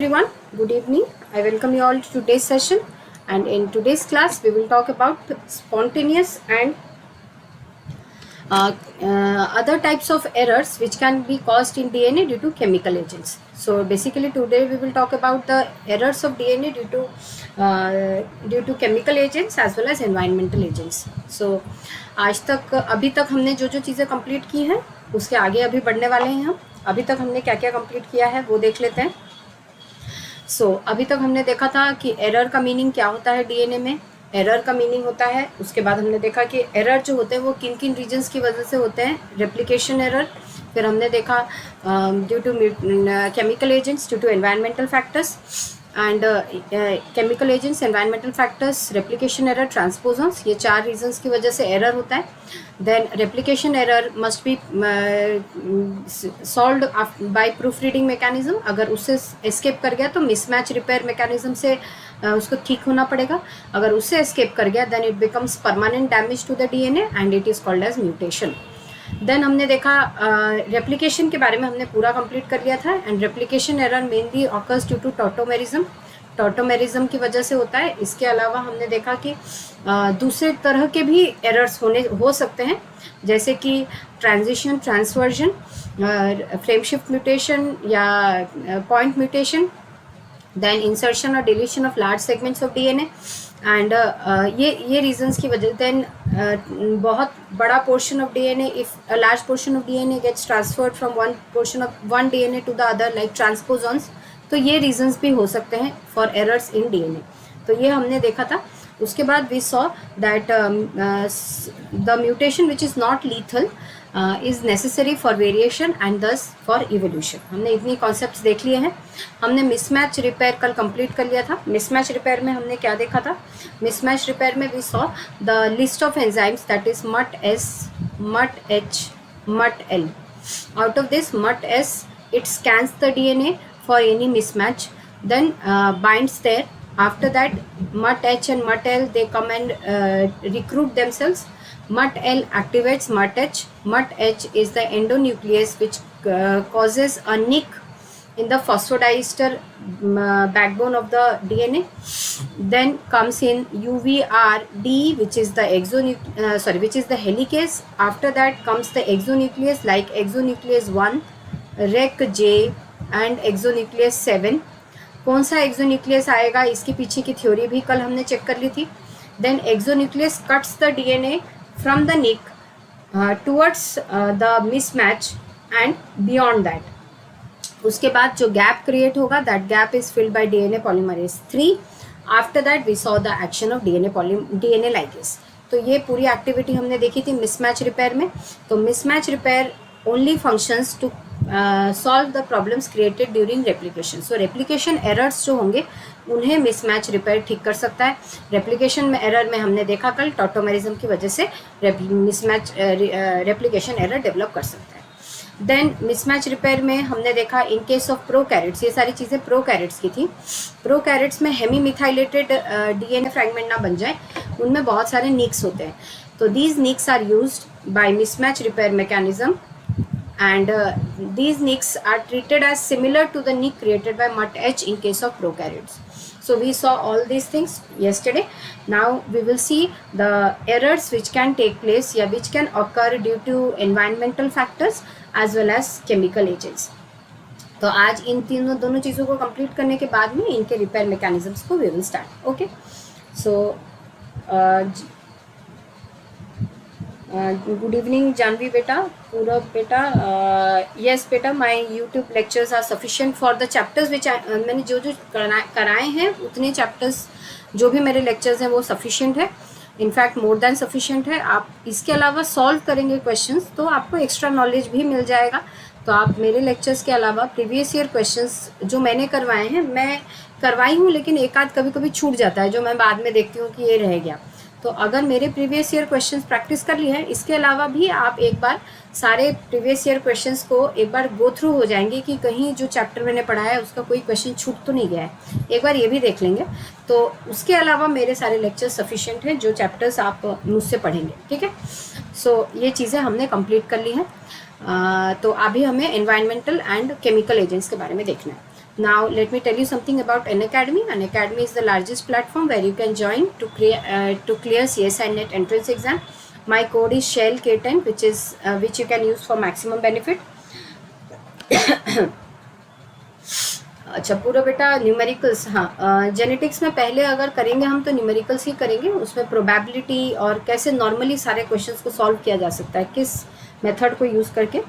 Everyone, good evening. I welcome you all to today's session, and in today's class we will talk about spontaneous and other types of errors which can be caused in DNA due to chemical agents. So basically today we will talk about the errors of DNA due to chemical agents as well as environmental agents. So अभी तक हमने जो चीज़ें complete की हैं उसके आगे अभी बढ़ने वाले हैं हम. अभी तक हमने क्या क्या कंप्लीट किया है वो देख लेते हैं. अभी तक हमने देखा था कि एरर का मीनिंग क्या होता है डीएनए में. एरर का मीनिंग होता है, उसके बाद हमने देखा कि एरर जो होते हैं वो किन किन रीजन्स की वजह से होते हैं. रेप्लिकेशन एरर, फिर हमने देखा due to chemical agents, due to environmental factors and chemical agents, environmental factors, replication error, transposons, ये 4 रीजन्स की वजह से एरर होता है. Then replication error must be solved by proof reading mechanism. अगर उससे एस्केप कर गया तो मिसमैच रिपेयर मैकेनिज्म से उसको ठीक होना पड़ेगा. अगर उससे एस्केप कर गया then it becomes permanent damage to the DNA and it is called as mutation. Then हमने देखा रेप्लिकेशन के बारे में हमने पूरा कंप्लीट कर लिया था. And replication error mainly occurs due to tautomerism. Tautomerism की वजह से होता है. इसके अलावा हमने देखा कि दूसरे तरह के भी एरर्स हो सकते हैं, जैसे कि transition, transversion, frame shift mutation या पॉइंट म्यूटेशन, देन इंसर्शन और deletion of large segments of DNA. And ये रीजंस की वजह. देन बहुत बड़ा portion of DNA, if a large portion of DNA gets transferred from one portion of one DNA to the other like transposons, तो ये reasons भी हो सकते हैं फॉर एरर्स इन डीएनए. तो ये हमने देखा था. उसके बाद we saw that the mutation which is not lethal is necessary for variation and thus for evolution. हमने इतनी कॉन्सेप्ट्स देख लिए हैं. हमने मिसमैच रिपेयर कल कंप्लीट कर लिया था. मिसमैच रिपेयर में हमने क्या देखा था? मिसमैच रिपेयर में we saw the list of enzymes that is MUT-S, MUT-H, MUT-L. Out of this MUT-S it scans the DNA for any mismatch, then binds there. After that MUT-H and MUT-L they come and recruit themselves. MUT-L activates MUT-H. MUT-H is the endonuclease which causes a nick in the phosphodiester backbone of the DNA. Then comes in UVRD which is the which is the helicase. After that comes the exonuclease like exonuclease 1, REC-J and exonuclease 7. कौन सा exonuclease आएगा इसके पीछे की theory भी कल हमने check कर ली थी. Then exonuclease cuts the DNA from the nick towards the mismatch and beyond that. उसके बाद जो गैप क्रिएट होगा that gap is filled by DNA polymerase 3. After that we saw the action of DNA ligase. तो ये पूरी activity हमने देखी थी मिसमैच रिपेयर में. तो mismatch repair only functions to solve the problems created during replication. So replication errors जो होंगे उन्हें मिसमैच रिपेयर ठीक कर सकता है. रेप्लिकेशन में एरर में हमने देखा कल टॉटोमेरिज्म की वजह से मिसमैच रेप्लिकेशन एरर डेवलप कर सकता है. देन मिसमैच रिपेयर में हमने देखा इन केस ऑफ प्रोकैरियोट्स, ये सारी चीज़ें प्रोकैरियोट्स की थी. प्रोकैरियोट्स में हेमी मिथाइलेटेड डीएनए फ्रैगमेंट ना बन जाए, उनमें बहुत सारे निक्स होते हैं. तो these nicks are used by mismatch repair mechanism and these nicks are treated as similar to the nick created by MUT-H in case of prokaryotes. So we saw all these things yesterday. Now we will see the errors which can take place या which can occur due to environmental factors as well as chemical agents. तो आज इन दोनों चीज़ों को complete करने के बाद में इनके रिपेयर मैकेनिज्म्स को we will start. Okay. So good evening Jahnavi बेटा, पूरब बेटा. यस बेटा, my YouTube lectures are sufficient for the chapters which मैंने जो कराए हैं उतने चैप्टर्स जो भी मेरे लेक्चर्स हैं वो सफिशिएंट है. इनफैक्ट मोर देन सफिशिएंट है. आप इसके अलावा सॉल्व करेंगे क्वेश्चंस तो आपको एक्स्ट्रा नॉलेज भी मिल जाएगा. तो आप मेरे लेक्चर्स के अलावा प्रीवियस ईयर क्वेश्चंस जो मैंने करवाए हैं, मैं करवाई हूँ लेकिन एक आध कभी कभी छूट जाता है जो मैं बाद में देखती हूँ कि ये रह गया. तो अगर मेरे प्रीवियस ईयर क्वेश्चंस प्रैक्टिस कर लिए हैं, इसके अलावा भी आप एक बार सारे प्रीवियस ईयर क्वेश्चंस को एक बार गो थ्रू हो जाएंगे कि कहीं जो चैप्टर मैंने पढ़ा है उसका कोई क्वेश्चन छूट तो नहीं गया है. एक बार ये भी देख लेंगे. तो उसके अलावा मेरे सारे लेक्चर्स सफिशिएंट हैं जो चैप्टर्स आप मुझसे पढ़ेंगे. ठीक है. सो ये चीज़ें हमने कंप्लीट कर ली हैं. तो अभी हमें एनवायरमेंटल एंड केमिकल एजेंट्स के बारे में देखना है. Now let me tell you something about Unacademy. Unacademy is the largest platform where you can join to clear CSI NET entrance exam. My code is Shell K10, which you can use for maximum benefit. अच्छा पूरा बेटा numericals, हाँ genetics में पहले अगर करेंगे हम तो न्यूमेरिकल्स ही करेंगे. उसमें प्रोबेबिलिटी और कैसे नॉर्मली सारे क्वेश्चंस को सॉल्व किया जा सकता है, किस मेथड को यूज़ करके.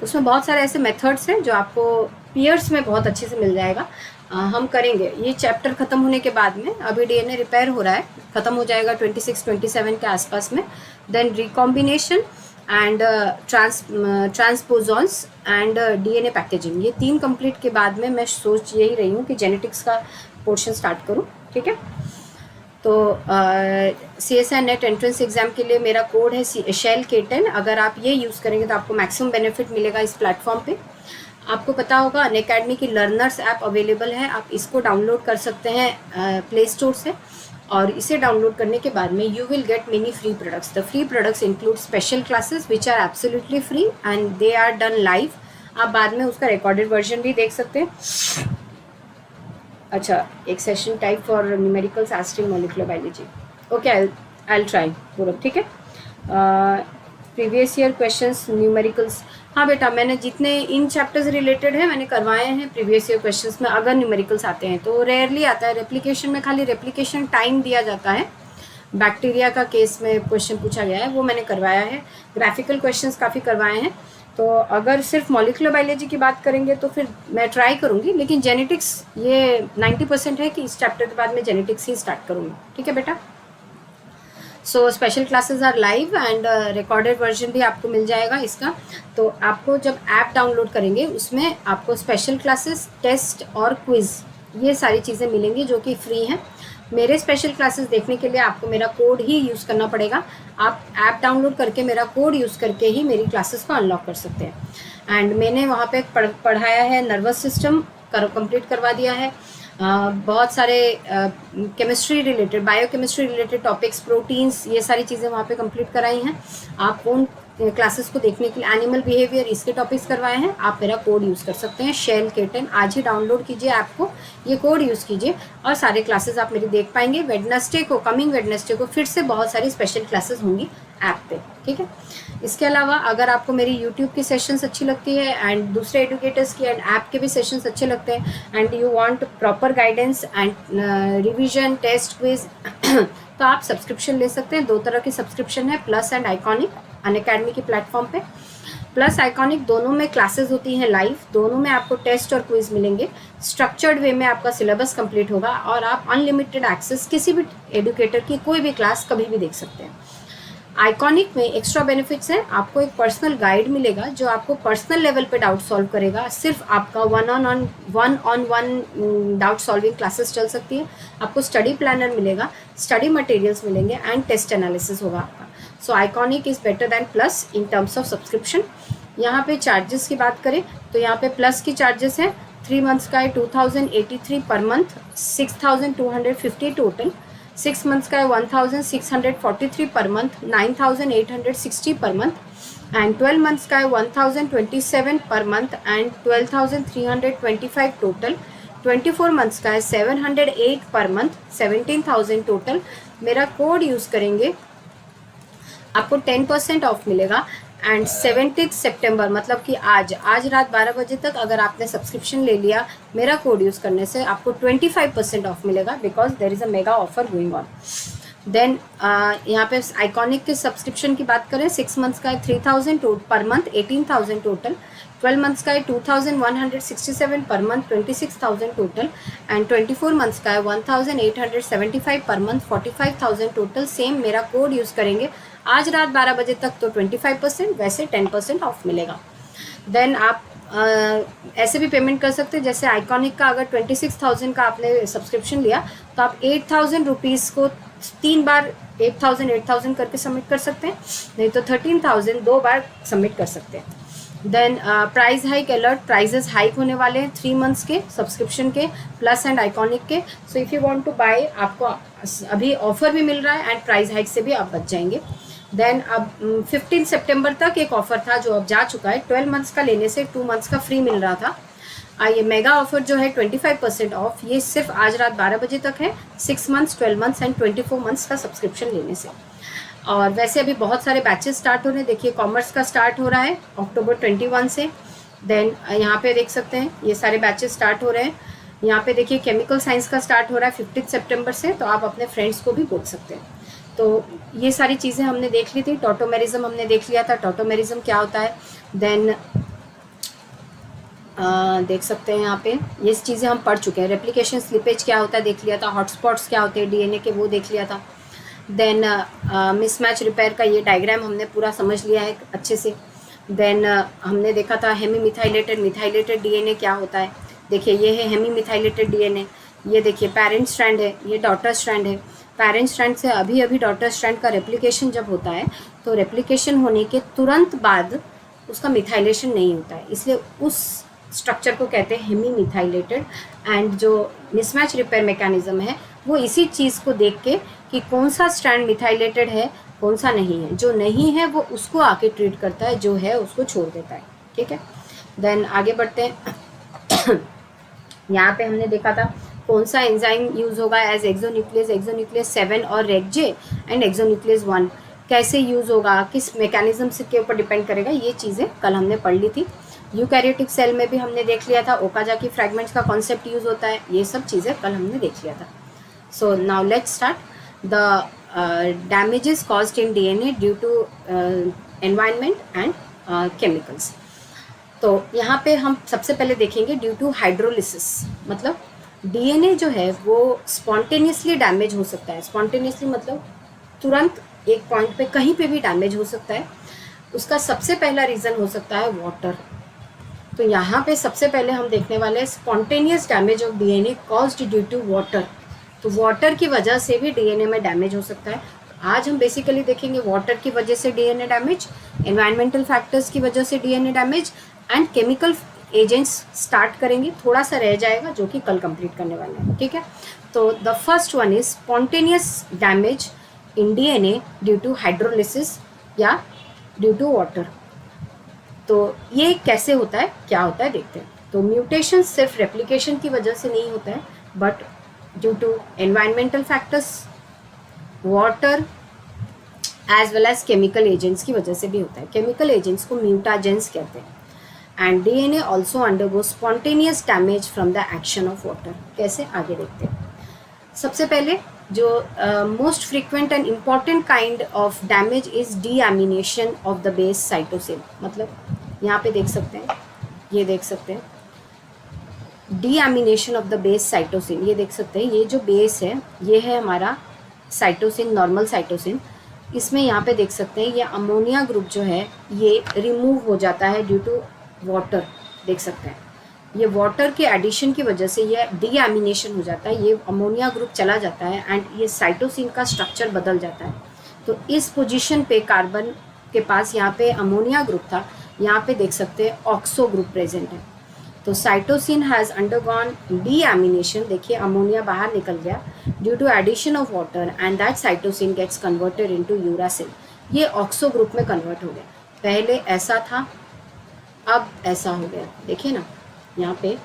उसमें बहुत सारे ऐसे मेथड्स हैं जो आपको पीयर्स में बहुत अच्छे से मिल जाएगा. हम करेंगे ये चैप्टर ख़त्म होने के बाद में. अभी डीएनए रिपेयर हो रहा है, ख़त्म हो जाएगा 26-27 के आसपास में. Then recombination and transposons and DNA packaging, ये 3 कंप्लीट के बाद में मैं सोच यही रही हूँ कि जेनेटिक्स का पोर्शन स्टार्ट करूँ. ठीक है, तो CSI नेट एंट्रेंस एग्जाम के लिए मेरा कोड है शेल K10. अगर आप ये यूज़ करेंगे तो आपको मैक्सिमम बेनिफिट मिलेगा इस प्लेटफॉर्म पे. आपको पता होगा अनअकैडमी की लर्नर्स ऐप अवेलेबल है, आप इसको डाउनलोड कर सकते हैं प्ले स्टोर से. और इसे डाउनलोड करने के बाद में you will get many free products. The free products include special classes which are absolutely free and they are done live. आप बाद में उसका रिकॉर्डेड वर्जन भी देख सकते हैं. अच्छा, एक सेशन टाइप फॉर न्यूमेरिकल्स एस्ट्रिंग molecular biology. Okay, I will try पूरा. ठीक है, प्रीवियस ईयर क्वेश्चंस न्यूमेरिकल्स, हाँ बेटा मैंने जितने इन चैप्टर्स रिलेटेड है मैंने करवाए हैं प्रीवियस ईयर क्वेश्चंस में. अगर न्यूमेरिकल्स आते हैं तो रेयरली आता है. रेप्लिकेशन में खाली रेप्लिकेशन टाइम दिया जाता है. बैक्टीरिया का केस में क्वेश्चन पूछा गया है, वो मैंने करवाया है. ग्राफिकल क्वेश्चंस काफ़ी करवाए हैं. तो अगर सिर्फ मॉलिक्यूलर बायोलॉजी की बात करेंगे तो फिर मैं ट्राई करूँगी, लेकिन जेनेटिक्स ये 90% है कि इस चैप्टर के बाद मैं जेनेटिक्स ही स्टार्ट करूँगी. ठीक है बेटा. So special classes are live and recorded version भी आपको मिल जाएगा इसका. तो आपको जब ऐप डाउनलोड करेंगे उसमें आपको स्पेशल क्लासेस, टेस्ट और क्विज़, ये सारी चीज़ें मिलेंगी जो कि फ्री हैं. मेरे स्पेशल क्लासेस देखने के लिए आपको मेरा कोड ही यूज़ करना पड़ेगा. आप ऐप डाउनलोड करके मेरा कोड यूज़ करके ही मेरी क्लासेस को अनलॉक कर सकते हैं. एंड मैंने वहाँ पे पढ़ाया है नर्वस सिस्टम कंप्लीट करवा दिया है. बहुत सारे chemistry related, biochemistry related topics, proteins, ये सारी चीज़ें वहाँ पे कंप्लीट कराई हैं. आप उन क्लासेस को देखने के लिए एनिमल बिहेवियर, इसके टॉपिक्स करवाए हैं. आप मेरा कोड यूज़ कर सकते हैं शेल K10. आज ही डाउनलोड कीजिए ऐप को, ये कोड यूज़ कीजिए और सारे क्लासेस आप मेरी देख पाएंगे. वेडनेसडे को, कमिंग वेडनेसडे को फिर से बहुत सारी स्पेशल क्लासेस होंगी ऐप पे. ठीक है, इसके अलावा अगर आपको मेरी यूट्यूब की सेशंस अच्छी लगती है एंड दूसरे एडुकेटर्स की एंड ऐप के भी सेशंस अच्छे लगते हैं and you want proper guidance and revision, test, quiz, तो आप सब्सक्रिप्शन ले सकते हैं. 2 तरह की सब्सक्रिप्शन है, प्लस एंड आइकॉनिक. अनअकैडमी की प्लेटफॉर्म पे प्लस आइकॉनिक दोनों में क्लासेस होती हैं लाइव. दोनों में आपको टेस्ट और क्विज मिलेंगे. स्ट्रक्चर्ड वे में आपका सिलेबस कंप्लीट होगा और आप अनलिमिटेड एक्सेस किसी भी एडुकेटर की कोई भी क्लास कभी भी देख सकते हैं. आइकॉनिक में एक्स्ट्रा बेनिफिट्स हैं. आपको एक पर्सनल गाइड मिलेगा जो आपको पर्सनल लेवल पे डाउट सॉल्व करेगा. सिर्फ आपका one on one doubt solving classes चल सकती है. आपको स्टडी प्लानर मिलेगा, स्टडी मटेरियल्स मिलेंगे एंड टेस्ट एनालिसिस होगा आपका. सो iconic is better than plus in terms of subscription. यहाँ पे चार्जेस की बात करें तो यहाँ पे प्लस की चार्जेस हैं. 3 मंथ्स का है 2083 पर मंथ, 6250 टोटल. 6 मंथ्स का है 1643 per month, 9860 per month. And 12 months का है 1027 per month and 12325 total. 24 months का है 708 पर मंथ, 17000 टोटल. मेरा कोड यूज़ करेंगे आपको 10% ऑफ मिलेगा. एंड 17 सितंबर मतलब कि आज रात 12 बजे तक अगर आपने सब्सक्रिप्शन ले लिया मेरा कोड यूज़ करने से आपको 25% ऑफ मिलेगा because there is a mega offer going on. Then यहाँ पे आइकॉनिक के सब्सक्रिप्शन की बात करें 6 मंथ्स का है 3000 पर मंथ, 18000 टोटल. 12 मंथ्स का है 2167 per month, 26000 total. And 24 months का है 1875 पर मंथ, 45000 टोटल. सेम मेरा कोड यूज़ करेंगे आज रात 12 बजे तक तो 25%, वैसे 10% ऑफ मिलेगा. देन आप ऐसे भी पेमेंट कर सकते हैं. जैसे आइकॉनिक का अगर 26,000 का आपने सब्सक्रिप्शन लिया तो आप 8,000 रुपीज़ को 3 बार 8,000 करके सबमिट कर सकते हैं, नहीं तो 13,000 2 बार सबमिट कर सकते हैं. Then price hike alert, prices hike होने वाले हैं 3 मंथ्स के सब्सक्रिप्शन के, प्लस एंड आइकॉनिक के. So if you want to buy, आपको अभी ऑफर भी मिल रहा है एंड प्राइस हाइक से भी आप बच जाएंगे. देन अब 15 सितंबर तक एक ऑफ़र था जो अब जा चुका है. 12 मंथ्स का लेने से 2 मंथ्स का फ्री मिल रहा था. ये मेगा ऑफर जो है 25% ऑफ, ये सिर्फ आज रात 12 बजे तक है, 6 मंथ्स, 12 मंथ्स एंड 24 मंथ्स का सब्सक्रिप्शन लेने से। और वैसे अभी बहुत सारे बैचेस स्टार्ट हो रहे हैं। देखिए कॉमर्स का स्टार्ट हो रहा है अक्टूबर 21 से। देन यहाँ पे देख सकते हैं ये सारे बैचेस स्टार्ट हो रहे हैं। यहाँ पे देखिए केमिकल साइंस का स्टार्ट हो रहा है 15 सितंबर से, तो आप अपने फ्रेंड्स को भी बोल सकते हैं। तो ये सारी चीज़ें हमने देख ली थी। टॉटोमेरिज्म हमने देख लिया था, टॉटोमेरिज्म क्या होता है। देन देख सकते हैं यहाँ पे ये चीज़ें हम पढ़ चुके हैं। रेप्लिकेशन स्लिपेज क्या होता है देख लिया था, हॉटस्पॉट्स क्या होते हैं डीएनए के वो देख लिया था। देन मिसमैच रिपेयर का ये डायग्राम हमने पूरा समझ लिया है अच्छे से। देन हमने देखा था हेमी मिथाइलेटेड डीएनए क्या होता है। देखिए ये है हेमी मिथाइलेटेड डीएनए, ये देखिए पेरेंट स्ट्रैंड है, ये डॉटर स्ट्रैंड है। पेरेंट स्ट्रैंड से अभी डॉटर स्ट्रैंड का रेप्लिकेशन जब होता है तो रेप्लिकेशन होने के तुरंत बाद उसका मिथाइलेशन नहीं होता है, इसलिए उस स्ट्रक्चर को कहते हैं हेमी मिथाइलेटेड। एंड जो मिसमैच रिपेयर मैकेनिज्म है वो इसी चीज़ को देख के कि कौन सा स्ट्रैंड मिथाइलेटेड है कौन सा नहीं है, जो नहीं है वो उसको आके ट्रीट करता है, जो है उसको छोड़ देता है। ठीक है, देन आगे बढ़ते हैं। यहाँ पे हमने देखा था कौन सा एंजाइम यूज़ होगा एज एक्सोन्यूक्लियस 7 और रेगजे एंड एक्सोन्यूक्लियस 1 कैसे यूज़ होगा, किस मैकेनिज्म से के ऊपर डिपेंड करेगा, ये चीज़ें कल हमने पढ़ ली थी। यूकैरियोटिक सेल में भी हमने देख लिया था ओकाजाकी फ्रैगमेंट्स का कॉन्सेप्ट यूज़ होता है, ये सब चीज़ें कल हमने देख लिया था। So now let's start the damages caused in DNA due to environment and chemicals। तो यहाँ पे हम सबसे पहले देखेंगे ड्यू टू हाइड्रोलिसिस, मतलब डीएनए जो है वो स्पॉन्टेनियसली डैमेज हो सकता है। स्पॉन्टेनियसली मतलब तुरंत एक पॉइंट पे कहीं पे भी डैमेज हो सकता है। उसका सबसे पहला रीज़न हो सकता है वाटर। तो यहाँ पे सबसे पहले हम देखने वाले हैं spontaneous damage of DNA caused due to water. तो वाटर की वजह से भी डीएनए में डैमेज हो सकता है। आज हम बेसिकली देखेंगे वाटर की वजह से डीएनए डैमेज, एनवायरमेंटल फैक्टर्स की वजह से DNA damage and chemical agents start करेंगे, थोड़ा सा रह जाएगा जो कि कल कंप्लीट करने वाले हैं। ठीक है, तो the first one is spontaneous damage in DNA due to hydrolysis या ड्यू टू वाटर। तो ये कैसे होता है, क्या होता है देखते हैं। तो म्यूटेशन सिर्फ रेप्लिकेशन की वजह से नहीं होता है, but due to environmental factors, water as well as chemical agents की वजह से भी होता है। केमिकल एजेंट्स को म्यूटाजेंस कहते हैं। And DNA also undergo spontaneous damage from the action of water. कैसे, आगे देखते हैं। सबसे पहले जो most frequent and important kind of damage is deamination of the base cytosine. मतलब यहाँ पे देख सकते हैं, ये देख सकते हैं deamination of the base cytosine. ये देख सकते हैं, ये जो बेस है ये है हमारा साइटोसिन, नॉर्मल साइटोसिन। इसमें यहाँ पे देख सकते हैं ये अमोनिया ग्रुप जो है ये रिमूव हो जाता है ड्यू टू वाटर। देख सकते हैं ये वाटर के एडिशन की वजह से ये डीएमिनेशन हो जाता है, ये अमोनिया ग्रुप चला जाता है एंड ये साइटोसिन का स्ट्रक्चर बदल जाता है। तो इस पोजीशन पे कार्बन के पास यहाँ पे अमोनिया ग्रुप था, यहाँ पे देख सकते हैं ऑक्सो ग्रुप प्रेजेंट है। तो साइटोसिन हैज़ अंडरगॉन डीएमिनेशन, देखिए अमोनिया बाहर निकल गया due to addition of water and that cytosine gets converted into uracil. ये ऑक्सो ग्रुप में कन्वर्ट हो गया, पहले ऐसा था अब ऐसा हो गया, देखिए ना यहाँ पे।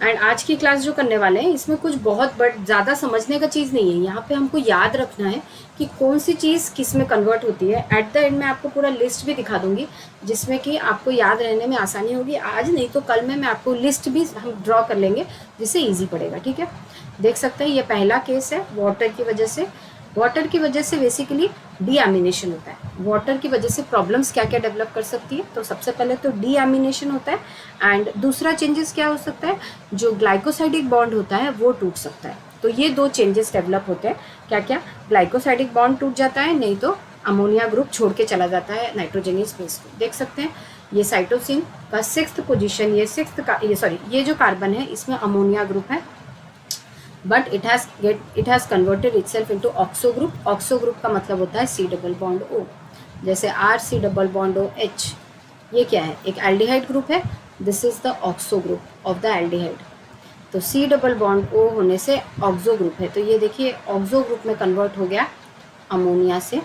एंड आज की क्लास जो करने वाले हैं इसमें कुछ बहुत ज़्यादा समझने का चीज़ नहीं है। यहाँ पे हमको याद रखना है कि कौन सी चीज़ किस में कन्वर्ट होती है। एट द एंड मैं आपको पूरा लिस्ट भी दिखा दूंगी जिसमें कि आपको याद रहने में आसानी होगी। आज नहीं तो कल में मैं आपको लिस्ट भी हम ड्रॉ कर लेंगे जिससे ईजी पड़ेगा। ठीक है, देख सकते हैं ये पहला केस है वाटर की वजह से। वाटर की वजह से बेसिकली डीएमिनेशन होता है। वाटर की वजह से प्रॉब्लम्स क्या क्या डेवलप कर सकती है, तो सबसे पहले तो डीएमिनेशन होता है एंड दूसरा चेंजेस क्या हो सकता है, जो ग्लाइकोसाइडिक बॉन्ड होता है वो टूट सकता है। तो ये दो चेंजेस डेवलप होते हैं। क्या क्या, ग्लाइकोसाइडिक बॉन्ड टूट जाता है, नहीं तो अमोनिया ग्रुप छोड़ के चला जाता है नाइट्रोजनियस बेस को। देख सकते हैं ये साइटोसिन का 6th पोजिशन, ये जो कार्बन है इसमें अमोनिया ग्रुप है, but it has converted itself into oxo group. Oxo group का मतलब होता है C डबल बॉन्ड O, जैसे RC डबल बॉन्ड OH। ये क्या है, एक एल्डिहाइड ग्रुप है, this is the oxo group of the aldehyde. तो C डबल बॉन्ड O होने से ऑक्सो ग्रुप है, तो ये देखिए ऑक्सो ग्रुप में कन्वर्ट हो गया अमोनिया से।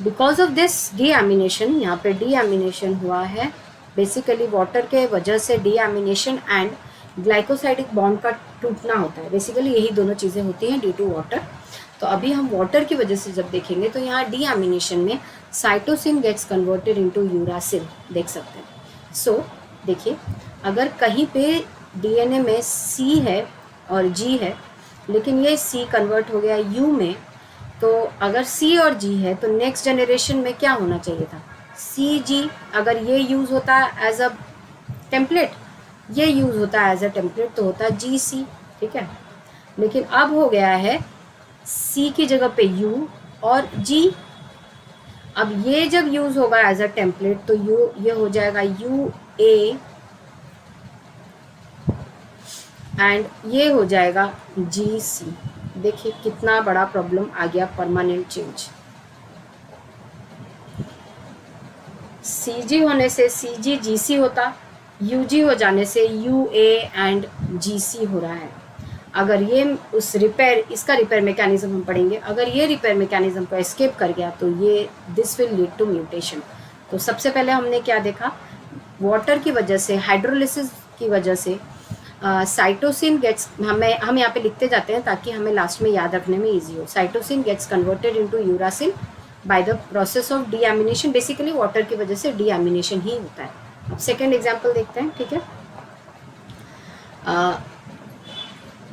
बिकॉज ऑफ दिस डीएमिनेशन, यहाँ पे डीएमिनेशन हुआ है बेसिकली वाटर के वजह से डीएमिनेशन एंड ग्लाइकोसाइडिक बॉन्ड का टूटना होता है। बेसिकली यही दोनों चीज़ें होती हैं ड्यू टू वाटर। तो अभी हम वाटर की वजह से जब देखेंगे तो यहाँ डीएमिनेशन में cytosine gets converted into uracil देख सकते हैं। सो देखिए, अगर कहीं पे डीएनए में सी है और जी है, लेकिन ये सी कन्वर्ट हो गया यू में, तो अगर सी और जी है तो नेक्स्ट जनरेशन में क्या होना चाहिए था, सी जी। अगर ये यूज़ होता एज अ टेम्पलेट, ये यूज़ होता एज अ टेम्पलेट, तो होता जी सी, ठीक है। लेकिन अब हो गया है सी की जगह पे यू और जी। अब ये जब यूज़ होगा एज अ टेम्पलेट तो ये हो जाएगा यू ए एंड ये हो जाएगा जी सी। देखिए कितना बड़ा प्रॉब्लम आ गया, परमानेंट चेंज। सी जी होने से सी जी जी सी होता, यू जी हो जाने से यू ए एंड जी सी हो रहा है। अगर ये उस रिपेयर, इसका रिपेयर मैकेनिज्म हम पढ़ेंगे, अगर ये रिपेयर मैकेनिज्म को एस्केप कर गया तो ये this will lead to mutation. तो सबसे पहले हमने क्या देखा, वाटर की वजह से, हाइड्रोलिसिस की वजह से साइटोसिन गेट्स, हम यहाँ पे लिखते जाते हैं ताकि हमें लास्ट में याद रखने में ईजी हो। Cytosine gets converted into uracil by the process of deamination. Basically water की वजह से डीएमिनेशन ही होता है। अब सेकेंड एग्जाम्पल देखते हैं, ठीक है।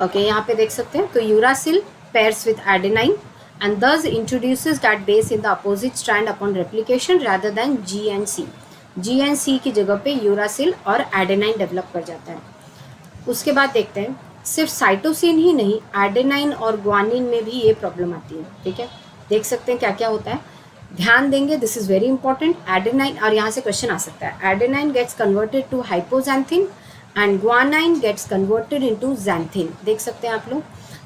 ओके, यहाँ पे देख सकते हैं, तो uracil pairs with adenine and thus introduces that base in the opposite strand upon replication rather than G and C. G and C की जगह पे यूरासिल और एडेनाइन डेवलप कर जाता है। उसके बाद देखते हैं, सिर्फ साइटोसिन ही नहीं, एडेनाइन और ग्वानिन में भी ये प्रॉब्लम आती है, ठीक है। देख सकते हैं क्या क्या होता है, ध्यान देंगे, this is very important. Adenine, और यहाँ से क्वेश्चन आ सकता है, adenine gets converted to hypoxanthine and guanine gets converted into xanthine. देख सकते हैं आप लोग,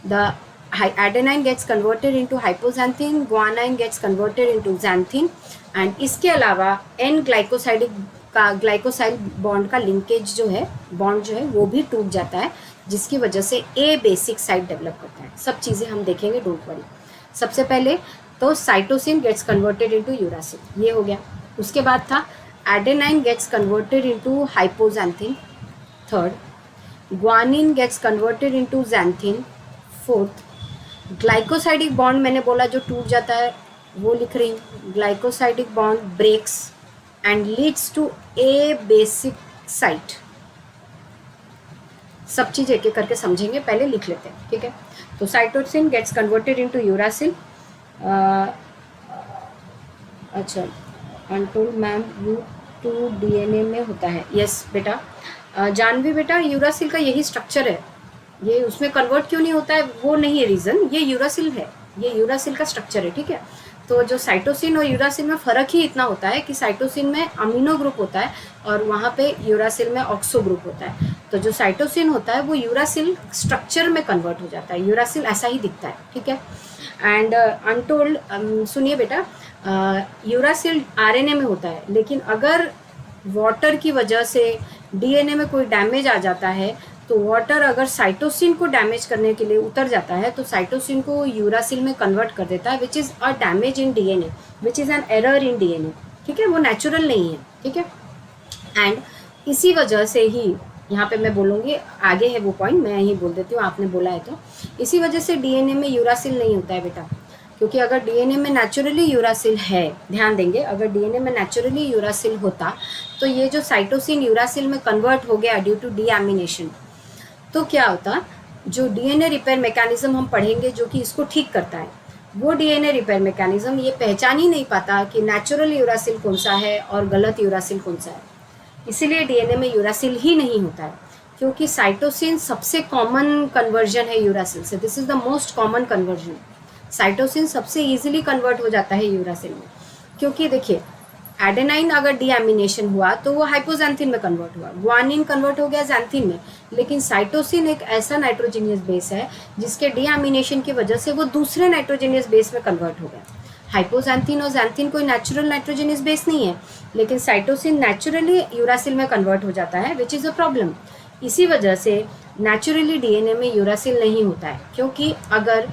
the adenine gets converted into hypoxanthine, guanine gets converted into xanthine, and इसके अलावा N ग्लाइकोसाइडिक का, ग्लाइकोसाइल बॉन्ड का लिंकेज जो है, बॉन्ड जो है वो भी टूट जाता है, जिसकी वजह से A बेसिक साइट डेवलप करता है। सब चीज़ें हम देखेंगे, डोंट वरी। सबसे पहले तो cytosine gets converted into uracil, ये हो गया। उसके बाद था adenine gets converted into hypoxanthine, third guanine gets converted into xanthine, fourth glycosidic bond मैंने बोला जो टूट जाता है वो लिख रही हूँ, glycosidic bond breaks and leads to abasic site. सब चीज़ एक एक करके समझेंगे, पहले लिख लेते हैं, ठीक है। तो cytosine gets converted into uracil, अच्छा, untold ma'am you to DNA में होता है, यस बेटा, जानवी बेटा, यूरासिल का यही स्ट्रक्चर है, ये उसमें कन्वर्ट क्यों नहीं होता है वो नहीं है रीज़न, ये यूरासिल है, ये यूरासिल का स्ट्रक्चर है, ठीक है। तो जो साइटोसिन और यूरासिल में फ़र्क ही इतना होता है कि साइटोसिन में अमीनो ग्रुप होता है और वहाँ पे यूरासिल में ऑक्सो ग्रुप होता है। तो जो साइटोसिन होता है वो यूरासिल स्ट्रक्चर में कन्वर्ट हो जाता है, यूरासिल ऐसा ही दिखता है, ठीक है। एंड अनटोल्ड, सुनिए बेटा, यूरासिल आरएनए में होता है, लेकिन अगर वाटर की वजह से डीएनए में कोई डैमेज आ जाता है तो वाटर अगर साइटोसिन को डैमेज करने के लिए उतर जाता है तो साइटोसिन को यूरासिल में कन्वर्ट कर देता है, which is a damage in DNA, which is an error in DNA, ठीक है, वो नेचुरल नहीं है, ठीक है। एंड इसी वजह से ही यहाँ पे मैं बोलूँगी, आगे है वो पॉइंट, मैं यही बोल देती हूँ, आपने बोला है तो, इसी वजह से डीएनए में यूरासिल नहीं होता है बेटा, क्योंकि अगर डीएनए में नेचुरली यूरासिल है, ध्यान देंगे, अगर डीएनए में नेचुरली यूरासिल होता तो ये जो साइटोसिन यूरासिल में कन्वर्ट हो गया ड्यू टू डीएमिनेशन, तो क्या होता, जो डीएनए रिपेयर मैकेनिज्म हम पढ़ेंगे जो कि इसको ठीक करता है, वो डीएनए रिपेयर मैकेनिज्म ये पहचान ही नहीं पाता कि नेचुरल यूरासिल कौन सा है और गलत यूरासिल कौन सा है। इसीलिए डीएनए में यूरासिल ही नहीं होता है, क्योंकि साइटोसिन सबसे कॉमन कन्वर्जन है यूरासिल से, this is the most common conversion. Cytosine सबसे ईजिली कन्वर्ट हो जाता है यूरासिल में, क्योंकि देखिए एडेनाइन अगर डीएमिनेशन हुआ तो वो हाइपोजैंथिन में कन्वर्ट हुआ, ग्वानिन कन्वर्ट हो गया जैंथिन में, लेकिन साइटोसिन एक ऐसा नाइट्रोजीनियस बेस है जिसके डीएमिनेशन की वजह से वो दूसरे नाइट्रोजीनियस बेस में कन्वर्ट हो गया। हाइपोजैंथिन और जैंथिन कोई नेचुरल नाइट्रोजीनियस बेस नहीं है, लेकिन साइटोसिन नेचुरली यूरासिल में कन्वर्ट हो जाता है, विच इज़ अ प्रॉब्लम। इसी वजह से नेचुरली डीएनए में यूरासिल नहीं होता है, क्योंकि अगर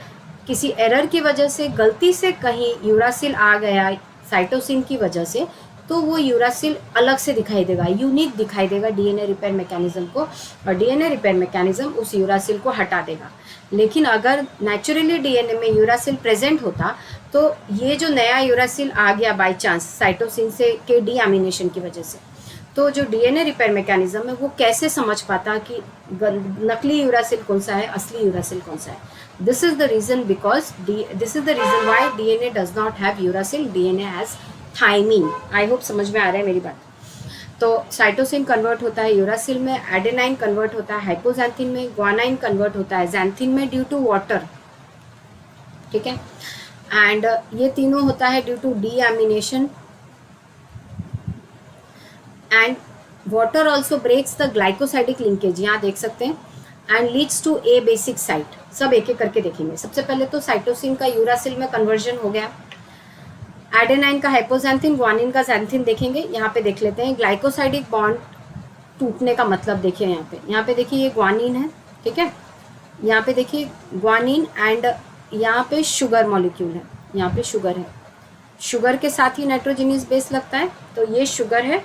किसी एरर की वजह से गलती से कहीं यूरासिल आ गया साइटोसिन की वजह से, तो वो यूरासिल अलग से दिखाई देगा, यूनिक दिखाई देगा डीएनए रिपेयर मैकेनिज्म को, और डीएनए रिपेयर मैकेनिज्म उस यूरासिल को हटा देगा। लेकिन अगर नेचुरली डीएनए में यूरासिल प्रेजेंट होता तो ये जो नया यूरासिल आ गया बाय चांस साइटोसिन से के डीएमिनेशन की वजह से, तो जो डीएनए रिपेयर मैकेनिज्म है वो कैसे समझ पाता कि नकली यूरासिल कौन सा है, असली यूरासिल कौन सा है। This is the reason why DNA does not have uracil, DNA has thymine. I hope समझ में आ रहा है मेरी बात। तो साइटोसिन कन्वर्ट होता है यूरासिल में, एडेनाइन कन्वर्ट होता है हाइपोजैंथिन में, ग्वानाइन कन्वर्ट होता है जैंथिन में ड्यू टू वाटर, ठीक है। एंड ये तीनों होता है due to deamination, and water also breaks the glycosidic linkage, यहाँ देख सकते हैं, and leads to abasic site. सब एक एक करके देखेंगे। सबसे पहले तो साइटोसिन का यूरासिल में कन्वर्जन हो गया, एडेनाइन का हाइपोजैंथिन, ग्वानिन का जैंथिन देखेंगे। यहाँ पे देख लेते हैं ग्लाइकोसाइडिक बॉन्ड टूटने का मतलब देखिए यहाँ पे देखिए ये ग्वानिन है, ठीक है। यहाँ पे देखिए ग्वानिन एंड यहाँ पे शुगर मॉलिक्यूल है, यहाँ पे शुगर है, शुगर के साथ ही नाइट्रोजनियस बेस लगता है, तो ये शुगर है,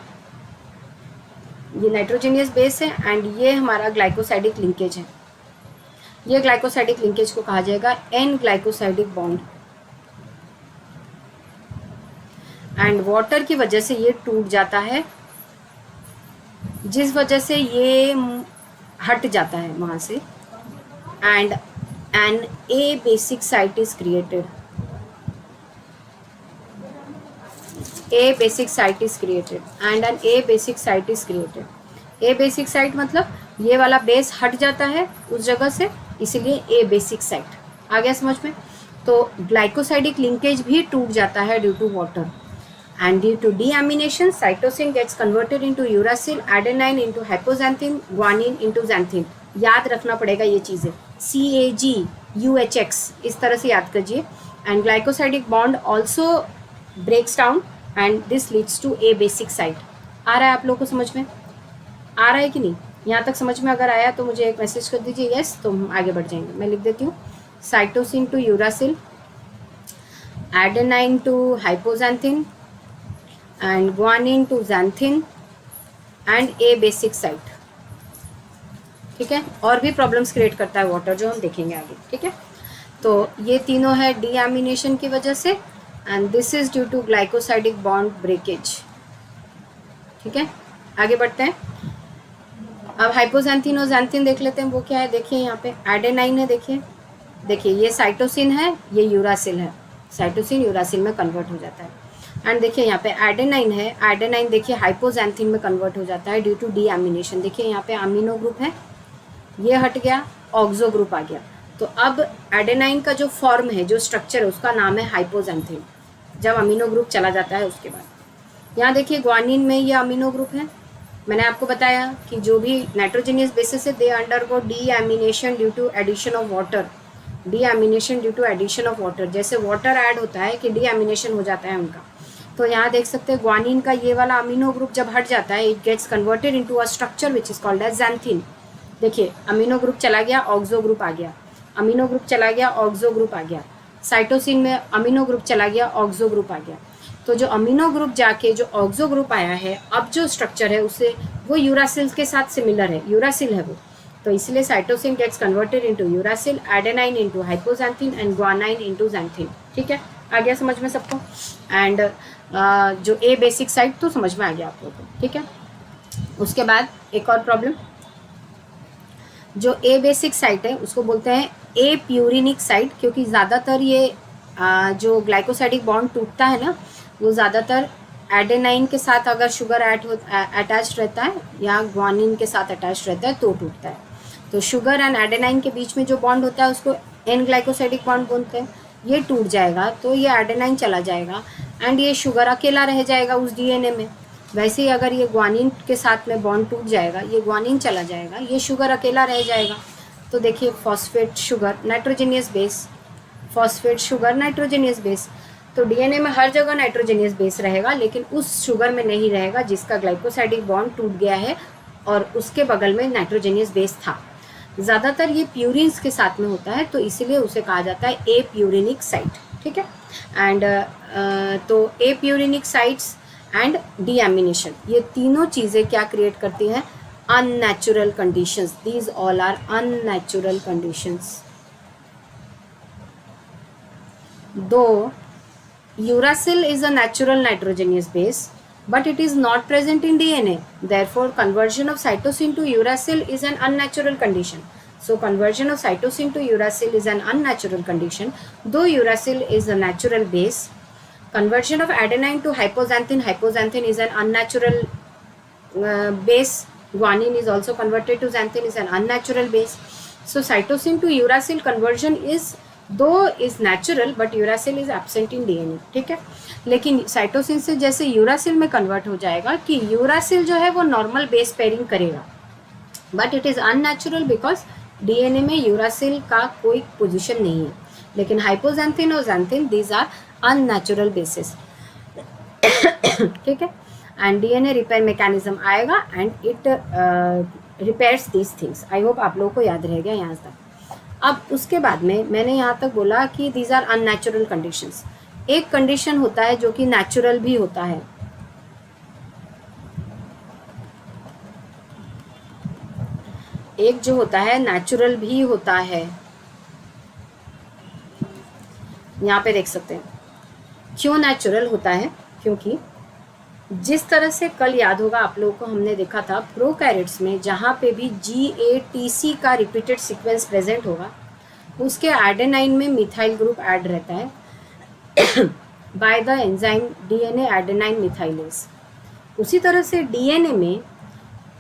ये नाइट्रोजनियस बेस है, एंड ये हमारा ग्लाइकोसाइडिक लिंकेज है। ये ग्लाइकोसाइडिक लिंकेज को कहा जाएगा N glycosidic bond, and water की वजह से ये टूट जाता है, जिस वजह से ये हट जाता है वहाँ से, and an abasic site is created, abasic site is created, and an abasic site is created. Abasic site मतलब ये वाला बेस हट जाता है उस जगह से, इसीलिए ए बेसिक साइट आ गया समझ में। तो ग्लाइकोसाइडिक लिंकेज भी टूट जाता है due to water, and due to deamination cytosine gets converted into uracil, adenine into hypoxanthine, guanine into xanthine। याद रखना पड़ेगा ये चीज़ें, CAGUHX इस तरह से याद कीजिए। and glycosidic bond also breaks down and this leads to a basic site। आ रहा है आप लोगों को समझ में, आ रहा है कि नहीं? यहाँ तक समझ में अगर आया तो मुझे एक मैसेज कर दीजिए यस, तो हम आगे बढ़ जाएंगे। मैं लिख देती हूँ cytosine to uracil, adenine to hypoxanthine, and guanine to xanthine and a basic site, ठीक है। और भी प्रॉब्लम्स क्रिएट करता है वाटर, जो हम देखेंगे आगे, ठीक है। तो ये तीनों है डीएमिनेशन की वजह से, and this is due to glycosidic bond breakage, ठीक है। आगे बढ़ते हैं। अब हाइपोजैंथिन और जैंथिन देख लेते हैं, वो क्या है। देखिए यहाँ पे एडेनाइन है, देखिए ये साइटोसिन है, ये यूरासिल है, साइटोसिन यूरासिल में कन्वर्ट हो जाता है। एंड देखिए यहाँ पे एडेनाइन है, एडेनाइन देखिए हाइपोजैंथिन में कन्वर्ट हो जाता है ड्यू टू डीएमिनेशन। देखिए यहाँ पे अमीनो ग्रुप है, ये हट गया, ऑक्सो ग्रुप आ गया। तो अब एडेनाइन का जो फॉर्म है, जो स्ट्रक्चर है, उसका नाम है हाइपोजैंथिन, जब अमीनो ग्रुप चला जाता है उसके बाद। यहाँ देखिए ग्वानिन में ये अमीनो ग्रुप है। मैंने आपको बताया कि जो भी नाइट्रोजनियस बेसिस है they undergo deamination due to addition of water, deamination due to addition of water. जैसे वाटर ऐड होता है कि डीएमिनेशन हो जाता है उनका। तो यहाँ देख सकते हैं ग्वानिन का ये वाला अमीनो ग्रुप जब हट जाता है, it gets converted into a structure which is called as xanthine. देखिए अमीनो ग्रुप चला गया, ऑक्सो ग्रुप आ गया, अमीनो ग्रुप चला गया, ऑक्सो ग्रुप आ गया। साइटोसिन में अमीनो ग्रुप चला गया, ऑक्सो ग्रुप आ गया। तो जो अमीनो ग्रुप जाके जो ऑक्सो ग्रुप आया है, अब जो स्ट्रक्चर है उसे वो यूरासिल के साथ सिमिलर है, यूरासिल है वो। तो इसलिए cytosine gets converted into uracil, adenine into hypoxanthine and guanine into xanthine, ठीक है। आ गया समझ में सबको। एंड जो ए बेसिक साइट तो समझ में आ गया आप लोगों को, ठीक है। उसके बाद एक और प्रॉब्लम, जो ए बेसिक साइट है उसको बोलते हैं ए प्यूरिनिक साइट, क्योंकि ज़्यादातर ये जो ग्लाइकोसाइडिक बॉन्ड टूटता है ना, वो ज़्यादातर एडेनाइन के साथ अगर शुगर अटैच रहता है या ग्वानिन के साथ अटैच रहता है तो टूटता है। तो शुगर एंड एडेनाइन के बीच में जो बॉन्ड होता है उसको एन ग्लाइकोसाइडिक बॉन्ड बोलते हैं। ये टूट जाएगा तो ये एडेनाइन चला जाएगा एंड ये शुगर अकेला रह जाएगा उस डीएनए में। वैसे ही अगर ये ग्वानिन के साथ में बॉन्ड टूट जाएगा, ये ग्वानिन चला जाएगा, ये शुगर अकेला रह जाएगा। तो देखिए phosphate sugar nitrogenous base, phosphate sugar nitrogenous base. तो डीएनए में हर जगह नाइट्रोजनियस बेस रहेगा, लेकिन उस शुगर में नहीं रहेगा जिसका ग्लाइकोसाइडिक बॉन्ड टूट गया है और उसके बगल में नाइट्रोजनियस बेस था। ज़्यादातर ये प्यूरिन्स के साथ में होता है, तो इसीलिए उसे कहा जाता है ए प्यूरिनिक साइट, ठीक है। एंड तो apurinic sites and deamination, ये तीनों चीज़ें क्या क्रिएट करती हैं? Unnatural conditions. These all are unnatural conditions. Though uracil is a natural nitrogenous base, but it is not present in DNA. Therefore, conversion of cytosine to uracil is an unnatural condition. So, conversion of cytosine to uracil is an unnatural condition. Though uracil is a natural base, conversion of adenine to hypoxanthine, hypoxanthine is an unnatural base. Guanine is also converted to xanthine, is an unnatural base. So, cytosine to uracil conversion is natural, but uracil is absent in DNA. ठीक है, लेकिन cytosine से जैसे uracil में convert हो जाएगा कि uracil जो है वो नॉर्मल बेस पेयरिंग करेगा, but it is unnatural because DNA में यूरासिल का कोई पोजीशन नहीं है. लेकिन हाइपोजैंथिन और जैंथिन दीज आर अननेचुरल बेसिस. ठीक है, एंड डीएनए रिपेयर मैकेनिज्म आएगा and it repairs these things. I hope आप लोगों को याद रह गया यहाँ तक. अब उसके बाद में मैंने यहाँ तक बोला कि दीज आर अननेचुरल कंडीशंस. एक कंडीशन होता है जो कि नेचुरल भी होता है. एक जो होता है नेचुरल भी होता है. यहाँ पे देख सकते हैं क्यों नेचुरल होता है, क्योंकि जिस तरह से कल याद होगा आप लोगों को हमने देखा था प्रोकैरियोट्स में जहाँ पे भी GATC का रिपीटेड सीक्वेंस प्रेजेंट होगा उसके एडेनाइन में मिथाइल ग्रुप ऐड रहता है by the enzyme DNA adenine methylase. उसी तरह से DNA में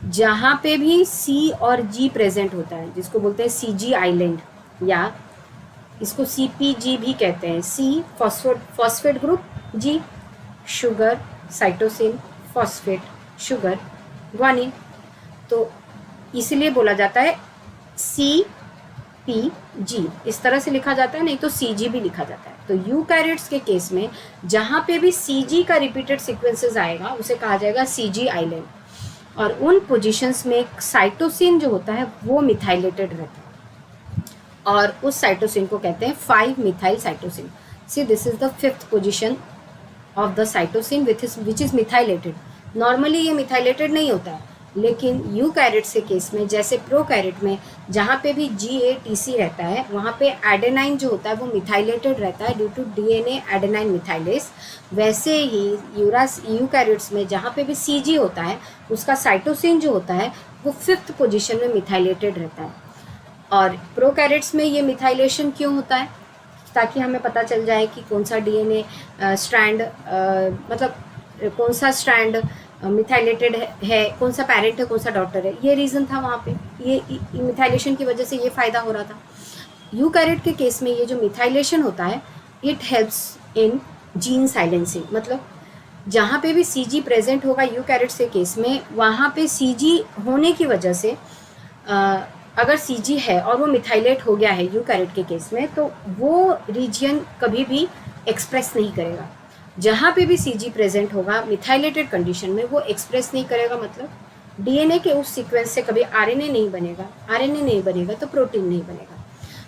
जहाँ पे भी C और G प्रेजेंट होता है जिसको बोलते हैं CG आइलैंड या इसको CPG भी कहते हैं. C phosphate group, G sugar cytosine, phosphate sugar guanine. तो इसलिए बोला जाता है CPG, इस तरह से लिखा जाता है, नहीं तो CG भी लिखा जाता है. तो यूकैरियोट्स के केस में जहाँ पे भी CG का रिपीटेड सीक्वेंसेस आएगा उसे कहा जाएगा CG आइलैंड. और उन पोजीशंस में साइटोसिन जो होता है वो मिथाइलेटेड रहता है और उस साइटोसिन को कहते हैं 5-methyl cytosine. See this is the 5th position of the cytosine which is methylated. Normally ये मिथाइलेटेड नहीं होता है, लेकिन यूकैरियोट्स के केस में जैसे प्रोकैरियोट में जहाँ पे भी GATC रहता है वहाँ पे एडेनाइन जो होता है वो मिथाइलेटेड रहता है due to DNA adenine methylase. वैसे ही यूकैरियोट्स में जहाँ पे भी CG होता है उसका साइटोसिन जो होता है वो 5th पोजीशन में मिथाइलेटेड रहता है. और प्रोकैरियोट्स में ये मिथाइलेशन क्यों होता है, ताकि हमें पता चल जाए कि कौन सा DNA स्ट्रैंड मतलब कौन सा स्ट्रैंड मिथाइलेटेड है, कौन सा पैरेंट है, कौन सा डॉटर है. ये रीज़न था वहाँ पे, ये मिथाइलेशन की वजह से ये फ़ायदा हो रहा था. यूकैरियोट के केस में ये जो मिथाइलेशन होता है it helps in gene silencing. मतलब जहाँ पे भी CG प्रेजेंट होगा यूकैरियोट्स के केस में वहाँ पे CG होने की वजह से अगर CG है और वो मिथाइलेट हो गया है यूकैरियोट के केस में तो वो रीजन कभी भी एक्सप्रेस नहीं करेगा. जहाँ पे भी CG प्रेजेंट होगा मिथाइलेटेड कंडीशन में वो एक्सप्रेस नहीं करेगा. मतलब DNA के उस सीक्वेंस से कभी RNA नहीं बनेगा, RNA नहीं बनेगा तो प्रोटीन नहीं बनेगा.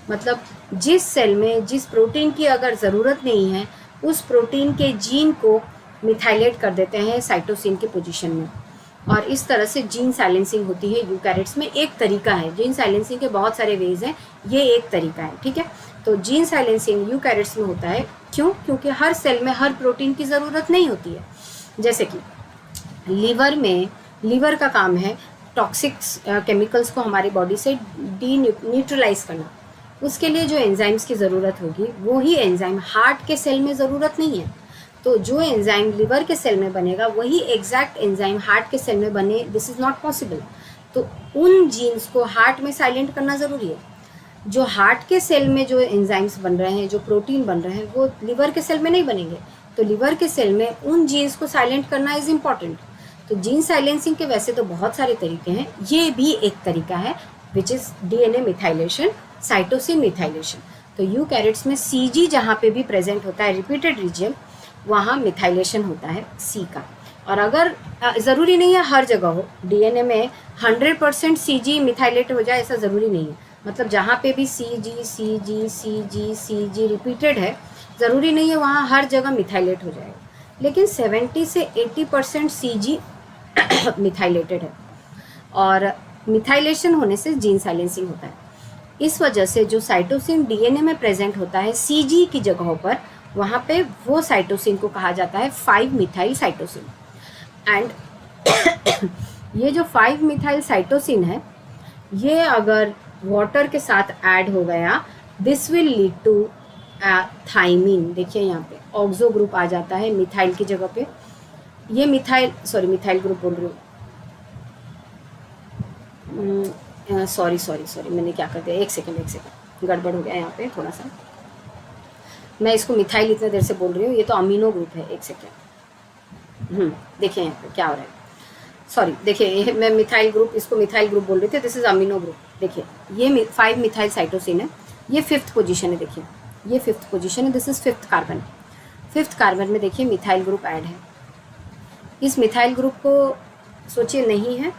मतलब जिस सेल में जिस प्रोटीन की अगर ज़रूरत नहीं है उस प्रोटीन के जीन को मिथाइलेट कर देते हैं साइटोसिन के पोजीशन में. और इस तरह से जीन साइलेंसिंग होती है यूकैरियोट्स में. एक तरीका है, जीन साइलेंसिंग के बहुत सारे वेज हैं, ये एक तरीका है. ठीक है, तो जीन साइलेंसिंग यूकैरियोट्स में होता है. क्यों? क्योंकि हर सेल में हर प्रोटीन की ज़रूरत नहीं होती है. जैसे कि लीवर में, लीवर का काम है टॉक्सिक केमिकल्स को हमारी बॉडी से न्यूट्रलाइज करना. उसके लिए जो एंजाइम्स की ज़रूरत होगी वो ही एंजाइम हार्ट के सेल में ज़रूरत नहीं है. तो जो एंजाइम लिवर के सेल में बनेगा वही एग्जैक्ट एंजाइम हार्ट के सेल में बने, दिस इज़ नॉट पॉसिबल. तो उन जीन्स को हार्ट में साइलेंट करना ज़रूरी है. जो हार्ट के सेल में जो एंजाइम्स बन रहे हैं, जो प्रोटीन बन रहे हैं वो लिवर के सेल में नहीं बनेंगे. तो लिवर के सेल में उन जीन्स को साइलेंट करना इज़ इम्पॉर्टेंट. तो जीन साइलेंसिंग के वैसे तो बहुत सारे तरीके हैं, ये भी एक तरीका है which is DNA methylation, cytosine methylation. तो यूकैरियोट्स में CG जहाँ पे भी प्रेजेंट होता है रिपीटेड रीजन वहाँ मिथाइलेशन होता है C का. और अगर ज़रूरी नहीं है हर जगह हो, DNA में 100% CG मिथाइलेट हो जाए ऐसा ज़रूरी नहीं है. मतलब जहाँ पे भी CG रिपीटेड है ज़रूरी नहीं है वहाँ हर जगह मिथाइलेट हो जाएगा. लेकिन 70 से 80% CG मिथाइलेटेड है, और मिथाइलेशन होने से जीन साइलेंसिंग होता है। इस वजह से जो साइटोसिन डीएनए में प्रेजेंट होता है CG की जगहों पर, वहाँ पे वो साइटोसिन को कहा जाता है 5 मिथाइल साइटोसिन। एंड ये जो 5 मिथाइल साइटोसिन है, ये अगर वाटर के साथ ऐड हो गया, this will lead to thymine. देखिए यहाँ पे ऑक्सो ग्रुप आ जाता है मिथाइल की जगह पे। ये मिथाइल ग्रुप बोल रही हूँ, सॉरी मैंने क्या कर दिया, एक सेकेंड गड़बड़ हो गया यहाँ पे थोड़ा सा। मैं इसको मिथाइल इतने देर से बोल रही हूँ, ये तो अमीनो ग्रुप है। एक सेकेंड, देखिए यहाँ पे क्या हो रहा है। सॉरी, देखिए मैं इसको मिथाइल ग्रुप बोल रही थी, दिस इज अमीनो ग्रुप। देखिए ये 5 मिथाइल साइटोसिन है, ये 5th पोजीशन है। देखिए ये 5th पोजीशन है, this is 5th carbon. 5th carbon में देखिए मिथाइल ग्रुप ऐड है। इस मिथाइल ग्रुप को सोचिए नहीं है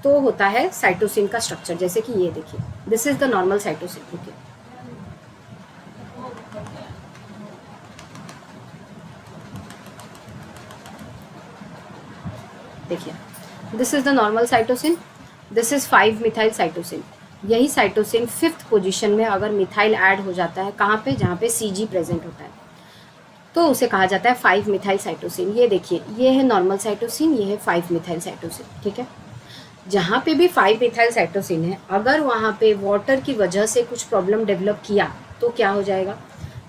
तो होता है साइटोसिन का स्ट्रक्चर, जैसे कि ये देखिए, this is the normal cytosine. देखिए देखिए this is the normal cytosine, this is 5 methyl cytosine. यही साइटोसिन 5th पोजीशन में अगर मिथाइल ऐड हो जाता है, कहाँ पे, जहाँ पे CG प्रेजेंट होता है, तो उसे कहा जाता है 5 मिथाइल साइटोसिन। ये देखिए, ये है नॉर्मल साइटोसिन, ये है 5 मिथाइल साइटोसिन। ठीक है, जहाँ पे भी 5 मिथाइल साइटोसिन है, अगर वहाँ पे वाटर की वजह से कुछ प्रॉब्लम डेवलप किया तो क्या हो जाएगा,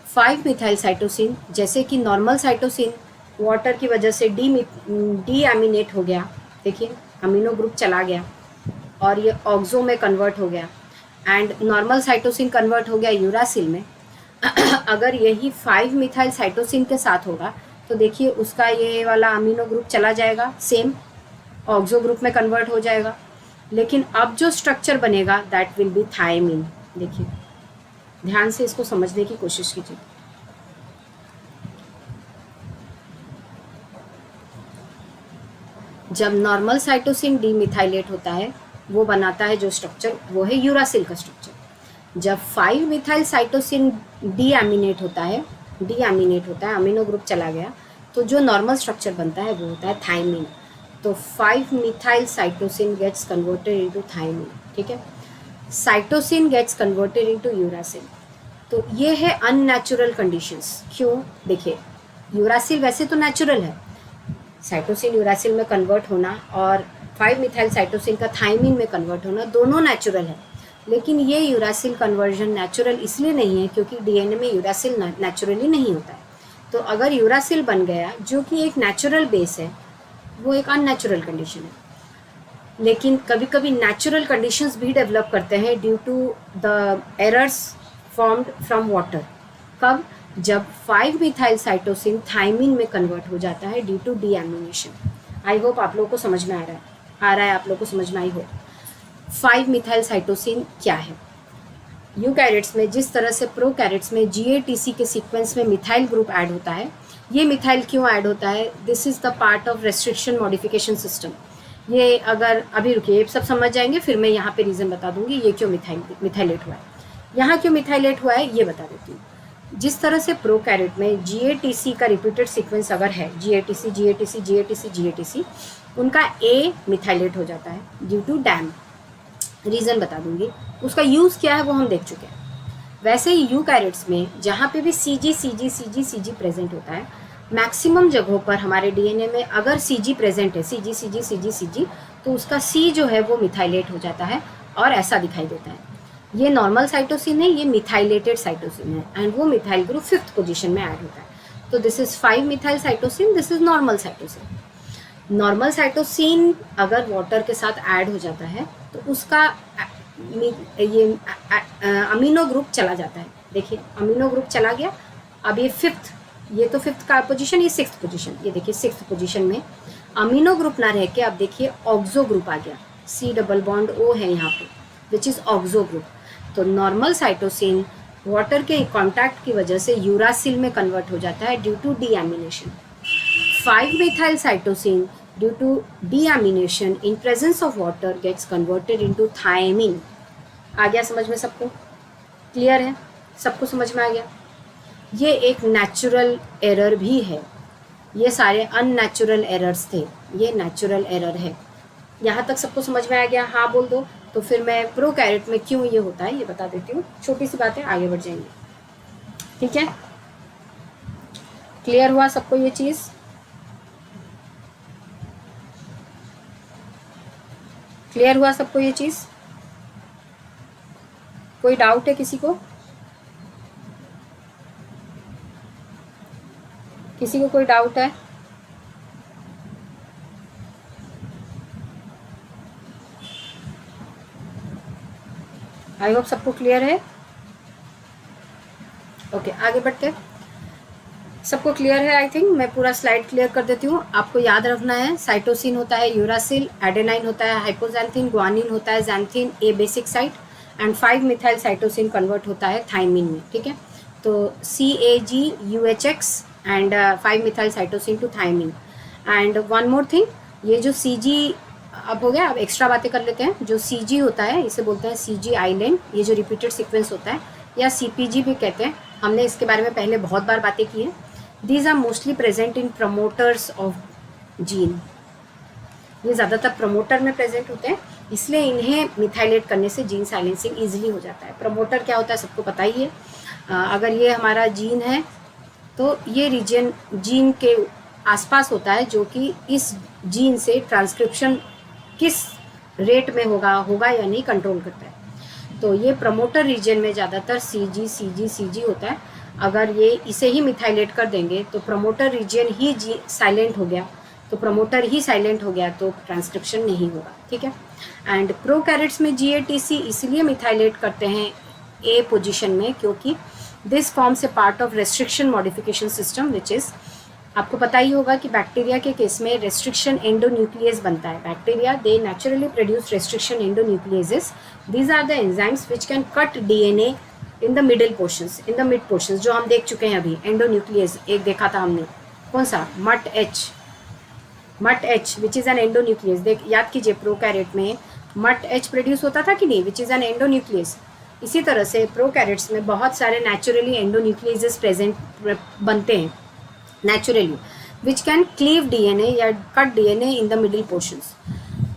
5 मिथाइल साइटोसिन, जैसे कि नॉर्मल साइटोसिन वाटर की वजह से डी एमिनेट हो गया, देखिए अमीनो ग्रुप चला गया और ये ऑक्सो में कन्वर्ट हो गया, एंड नॉर्मल साइटोसिन कन्वर्ट हो गया यूरासिल में। अगर यही 5 मिथाइल साइटोसिन के साथ होगा तो देखिए उसका ये वाला अमीनो ग्रुप चला जाएगा, सेम ऑक्सो ग्रुप में कन्वर्ट हो जाएगा, लेकिन अब जो स्ट्रक्चर बनेगा दैट विल बी थायमिन। देखिए ध्यान से इसको समझने की कोशिश कीजिए। जब नॉर्मल साइटोसिन डीमिथाइलेट होता है, वो बनाता है जो स्ट्रक्चर, वो है यूरासिल का स्ट्रक्चर। जब 5 मिथाइल साइटोसिन डीएमिनेट होता है, अमीनो ग्रुप चला गया, तो जो नॉर्मल स्ट्रक्चर बनता है वो होता है थायमिन। तो 5 methyl cytosine gets converted into thymine. ठीक है, cytosine gets converted into uracil. तो ये है अननेचुरल कंडीशंस। क्यों, देखिए यूरासिल वैसे तो नेचुरल है, साइटोसिन यूरासिल में कन्वर्ट होना और 5 मिथाइल साइटोसिन का थायमिन में कन्वर्ट होना दोनों नेचुरल है, लेकिन ये यूरासिल कन्वर्जन नेचुरल इसलिए नहीं है क्योंकि डीएनए में यूरासिल नेचुरली नहीं होता है। तो अगर यूरासिल बन गया जो कि एक नेचुरल बेस है, वो एक अननेचुरल कंडीशन है। लेकिन कभी कभी नेचुरल कंडीशंस भी डेवलप करते हैं due to the errors formed from water. कब, जब 5 मिथाइल साइटोसिन थायमिन में कन्वर्ट हो जाता है due to deamination. I hope आप लोगों को समझ में आ रहा है आप लोगों को समझ में आई हो। 5 मिथाइल साइटोसिन क्या है? यूकैरियोट्स में जिस तरह से प्रोकैरियोट्स में GATC के सीक्वेंस में मिथाइल ग्रुप ऐड होता है, ये मिथाइल क्यों ऐड होता है? This is the part of restriction modification system. ये अगर अभी रुकिए, सब समझ जाएंगे, फिर मैं यहाँ पे रीज़न बता दूंगी ये क्यों मिथाइलेट हुआ है। यहाँ क्यों मिथाइलेट हुआ है ये बता देती हूँ। जिस तरह से प्रोकैरियोट में GATC का रिपीटेड सीक्वेंस अगर है, GATC, उनका A मिथाइलेट हो जाता है ड्यू टू डैम। रीज़न बता दूंगी, उसका यूज़ क्या है वो हम देख चुके हैं। वैसे ही यूकैरियोट्स में जहाँ पे भी CG प्रेजेंट होता है, मैक्सिमम जगहों पर हमारे DNA में अगर CG प्रेजेंट है, CG, तो उसका C जो है वो मिथाइलेट हो जाता है और ऐसा दिखाई देता है। ये नॉर्मल साइटोसिन है, ये मिथाइलेटेड साइटोसिन है, एंड वो मिथाइल ग्रुप 5th पोजीशन में ऐड होता है। तो this is 5 methyl cytosine, this is normal cytosine. Normal cytosine अगर वाटर के साथ ऐड हो जाता है तो उसका ये अमीनो ग्रुप चला जाता है। देखिए अमीनो ग्रुप चला गया, अब ये 5th, ये तो 5th का पोजीशन, ये 6th पोजीशन, ये देखिए 6th पोजीशन में अमीनो ग्रुप ना रह के अब देखिए ऑक्सो ग्रुप आ गया, C डबल बॉन्ड O है यहाँ पे, विच इज़ ऑक्सो ग्रुप। तो नॉर्मल साइटोसिन वाटर के कॉन्टैक्ट की वजह से यूरासिल में कन्वर्ट हो जाता है due to deamination. 5 methyl cytosine due to deamination in presence of water gets converted into thymine. आ गया समझ में सबको? क्लियर है? सबको समझ में आ गया? ये एक नेचुरल एरर भी है, ये सारे अननेचुरल एरर्स थे, ये नेचुरल एरर है। यहाँ तक सबको समझ में आ गया? हाँ बोल दो। तो फिर मैं प्रोकैरियोट में क्यों ये होता है ये बता देती हूँ, छोटी सी बात है, आगे बढ़ जाएंगे। ठीक है, क्लियर हुआ सबको ये चीज़? क्लियर हुआ सबको ये चीज़? कोई डाउट है किसी को? किसी को कोई डाउट है? आई होप सबको क्लियर है। ओके, आगे बढ़ते हैं। सबको क्लियर है? आई थिंक मैं पूरा स्लाइड क्लियर कर देती हूँ। आपको याद रखना है, साइटोसिन होता है यूरासिल, एडेनाइन होता है हाइपोजैंथीन, ग्वानिन होता है xanthine abasic site, and 5 methyl cytosine convert होता है थाइमिन में। ठीक है, तो CAGUHX and 5 methyl cytosine to thymine. And one more thing, ये जो CG अब हो गया, अब एक्स्ट्रा बातें कर लेते हैं। जो CG होता है इसे बोलते हैं CG आइलैंड, ये जो रिपीटेड सीक्वेंस होता है, या CPG भी कहते हैं। हमने इसके बारे में पहले बहुत बार बातें की हैं। These are mostly present in promoters of gene, ये ज़्यादातर प्रमोटर में प्रेजेंट होते हैं, इसलिए इन्हें मिथाइलेट करने से जीन साइलेंसिंग ईजिली हो जाता है। प्रमोटर क्या होता है सबको पता ही है। अगर ये हमारा जीन है तो ये रीजन जीन के आसपास होता है, जो कि इस जीन से ट्रांसक्रिप्शन किस रेट में होगा या नहीं कंट्रोल करता है। तो ये प्रमोटर रीजन में ज़्यादातर CG होता है। अगर ये इसे ही मिथाइलेट कर देंगे तो प्रमोटर रीजन ही साइलेंट हो गया, तो प्रमोटर ही साइलेंट हो गया तो ट्रांसक्रिप्शन नहीं होगा। ठीक है, एंड प्रोकैरियोट्स में GATC इसलिए मिथाइलेट करते हैं A पोजीशन में, क्योंकि this forms a part of restriction modification system which is, आपको पता ही होगा कि बैक्टीरिया के केस में रेस्ट्रिक्शन एंडोन्यूक्लियस बनता है। Bacteria they naturally produce restriction endonucleases. These are the enzymes which can cut DNA in the middle portions, in the mid portions, जो हम देख चुके हैं अभी। एंडोन्यूक्लियस एक देखा था हमने, कौन सा? मट H which is an endonuclease. देख, याद कीजिए, प्रोकैरियोट में मट H प्रोड्यूस होता था कि नहीं, विच इज़ एन एंडोन्यूक्लियस। इसी तरह से प्रोकैरियोट्स में बहुत सारे नेचुरली एंडोन्यूक्लियसेस प्रेजेंट बनते हैं naturally, which can cleave DNA या cut DNA in the middle portions.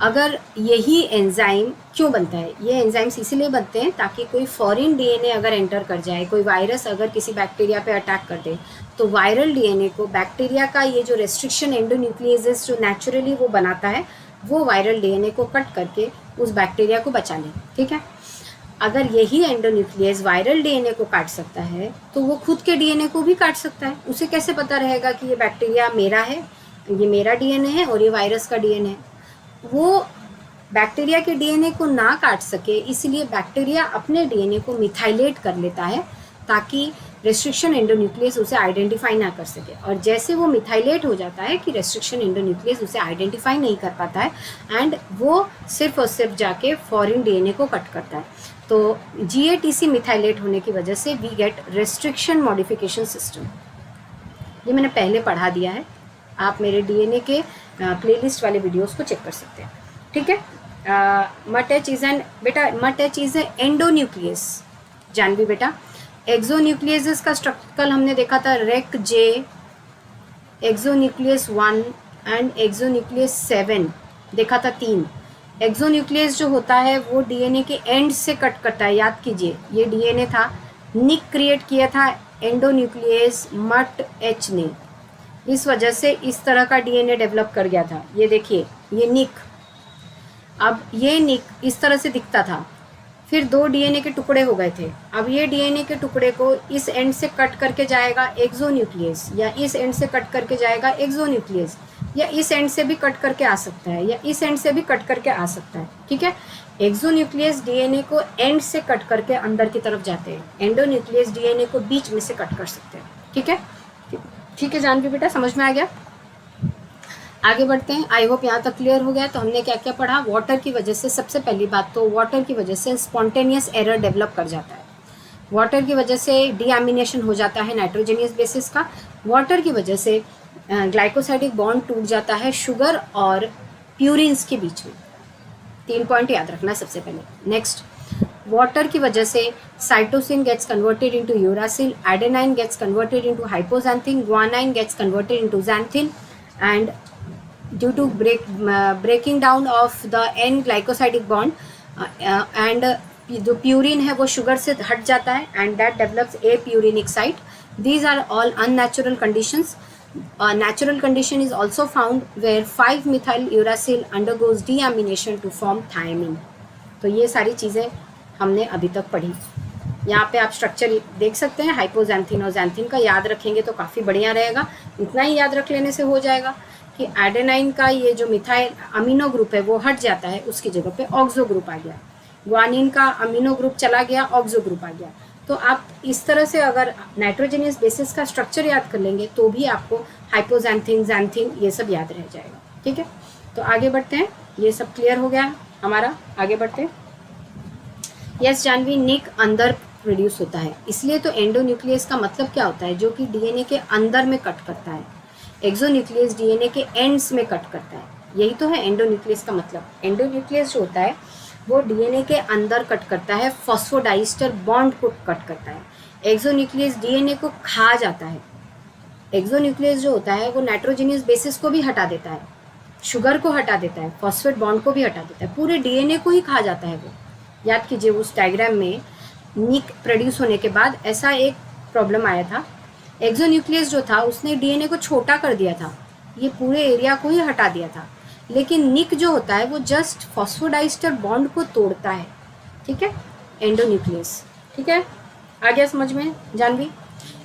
अगर यही एंजाइम क्यों बनता है? ये एंजाइम्स इसीलिए बनते हैं ताकि कोई फॉरेन DNA अगर एंटर कर जाए, कोई वायरस अगर किसी बैक्टीरिया पे अटैक कर दे, तो वायरल DNA को बैक्टीरिया का ये जो रेस्ट्रिक्शन एंडोन्यूक्लियसेस जो नेचुरली वो बनाता है, वो वायरल DNA को कट करके उस बैक्टीरिया को बचा ले। ठीक है, अगर यही एंडोन्यूक्लियस वायरल DNA को काट सकता है तो वो खुद के DNA को भी काट सकता है। उसे कैसे पता रहेगा कि ये बैक्टीरिया मेरा है, ये मेरा DNA है और ये वायरस का DNA है? वो बैक्टीरिया के DNA को ना काट सके, इसलिए बैक्टीरिया अपने DNA को मिथाइलेट कर लेता है ताकि रेस्ट्रिक्शन एंडोन्यूक्लियस उसे आइडेंटिफाई ना कर सके। और जैसे वो मिथाइलेट हो जाता है कि रेस्ट्रिक्शन एंडोन्यूक्लियस उसे आइडेंटिफाई नहीं कर पाता है, एंड वो सिर्फ और सिर्फ जाके फॉरेन DNA को कट करता है। तो GATC मिथाइलेट होने की वजह से we get restriction modification system. ये मैंने पहले पढ़ा दिया है, आप मेरे DNA के प्लेलिस्ट वाले वीडियोस को चेक कर सकते हैं। ठीक है, मट H इज एन, बेटा Mut H is a endonuclease, Janvi बेटा। एक्सोन्यूक्लियस का स्ट्रक्चर कल हमने देखा था, Rec J, exonuclease 1 and exonuclease 7 देखा था, 3। एक्सोन्यूक्लियस जो होता है वो DNA के एंड से कट करता है। याद कीजिए, ये DNA था, निक क्रिएट किया था एंडोन्यूक्लियस मट H ने, इस वजह से इस तरह का DNA डेवलप कर गया था। ये देखिए, ये निक, अब ये निक इस तरह से दिखता था, फिर 2 DNA के टुकड़े हो गए थे। अब ये DNA के टुकड़े को इस एंड से कट करके जाएगा एक्सोन्यूक्लियस, या इस एंड से कट करके जाएगा एक्सोन्यूक्लियस, या इस एंड से भी कट करके आ सकता है, या इस एंड से भी कट करके आ सकता है। ठीक है, एक्सोन्यूक्लियस DNA को एंड से कट करके अंदर की तरफ जाते हैं, एंडोन्यूक्लियस DNA को बीच में से कट कर सकते हैं। ठीक है, ठीक है जानवी बेटा, समझ में आ गया? आगे बढ़ते हैं। आई होप यहाँ तक क्लियर हो गया। तो हमने क्या क्या पढ़ा? वाटर की वजह से, सबसे पहली बात तो वाटर की वजह से स्पॉन्टेनियस एरर डेवलप कर जाता है। वाटर की वजह से डीएमिनेशन हो जाता है नाइट्रोजनियस बेसिस का। वाटर की वजह से ग्लाइकोसाइडिक बॉन्ड टूट जाता है शुगर और प्यूरिन्स के बीच में। 3 पॉइंट याद रखना सबसे पहले। नेक्स्ट, वाटर की वजह से cytosine gets converted into uracil, adenine gets converted into hypoxanthine, guanine gets converted into xanthine, and due to breaking down of the n glycosidic bond and जो प्यूरिन है वो शुगर से हट जाता है and that develops a purinic site. These are all unnatural conditions. Natural condition is also found where 5-methyl uracil undergoes deamination to form thiamine. तो ये सारी चीज़ें हमने अभी तक पढ़ी. यहाँ पे आप स्ट्रक्चर देख सकते हैं हाइपोजैंथिन और xanthine का. याद रखेंगे तो काफ़ी बढ़िया रहेगा. इतना ही याद रख लेने से हो जाएगा कि एडेनाइन का ये जो मिथाइल अमीनो ग्रुप है वो हट जाता है, उसकी जगह पे ऑक्सो ग्रुप आ गया. ग्वानिन का अमीनो ग्रुप चला गया, ऑक्सो ग्रुप आ गया. तो आप इस तरह से अगर नाइट्रोजनियस बेसिस का स्ट्रक्चर याद कर लेंगे तो भी आपको हाइपोजैंथिन, xanthine ये सब याद रह जाएगा. ठीक है, तो आगे बढ़ते हैं. ये सब क्लियर हो गया हमारा. आगे बढ़ते हैं. यस जानवी, निक अंदर प्रोड्यूस होता है, इसलिए तो एंडोन्यूक्लियस का मतलब क्या होता है? जो कि डीएनए के अंदर में कट करता है. एक्सोन्यूक्लियस डीएनए के एंड्स में कट करता है. यही तो है एंडोन्यूक्लियस का मतलब. एंडोन्यूक्लियस जो होता है वो डीएनए के अंदर कट करता है, फॉस्फोडाइस्टर बॉन्ड को कट करता है. एक्सोन्यूक्लियस डीएनए को खा जाता है. एक्सोन्यूक्लियस जो होता है वो नाइट्रोजनियस बेसिस को भी हटा देता है, शुगर को हटा देता है, फॉस्फेट बॉन्ड को भी हटा देता है, पूरे डीएनए को ही खा जाता है वो. याद कीजिए उस डायग्राम में निक प्रोड्यूस होने के बाद ऐसा एक प्रॉब्लम आया था. एक्सोन्यूक्लियस जो था उसने डीएनए को छोटा कर दिया था, ये पूरे एरिया को ही हटा दिया था. लेकिन निक जो होता है वो जस्ट फॉस्फोडाइस्टर बॉन्ड को तोड़ता है. ठीक है, एंडोन्यूक्लियस. ठीक है, आ गया समझ में जानवी?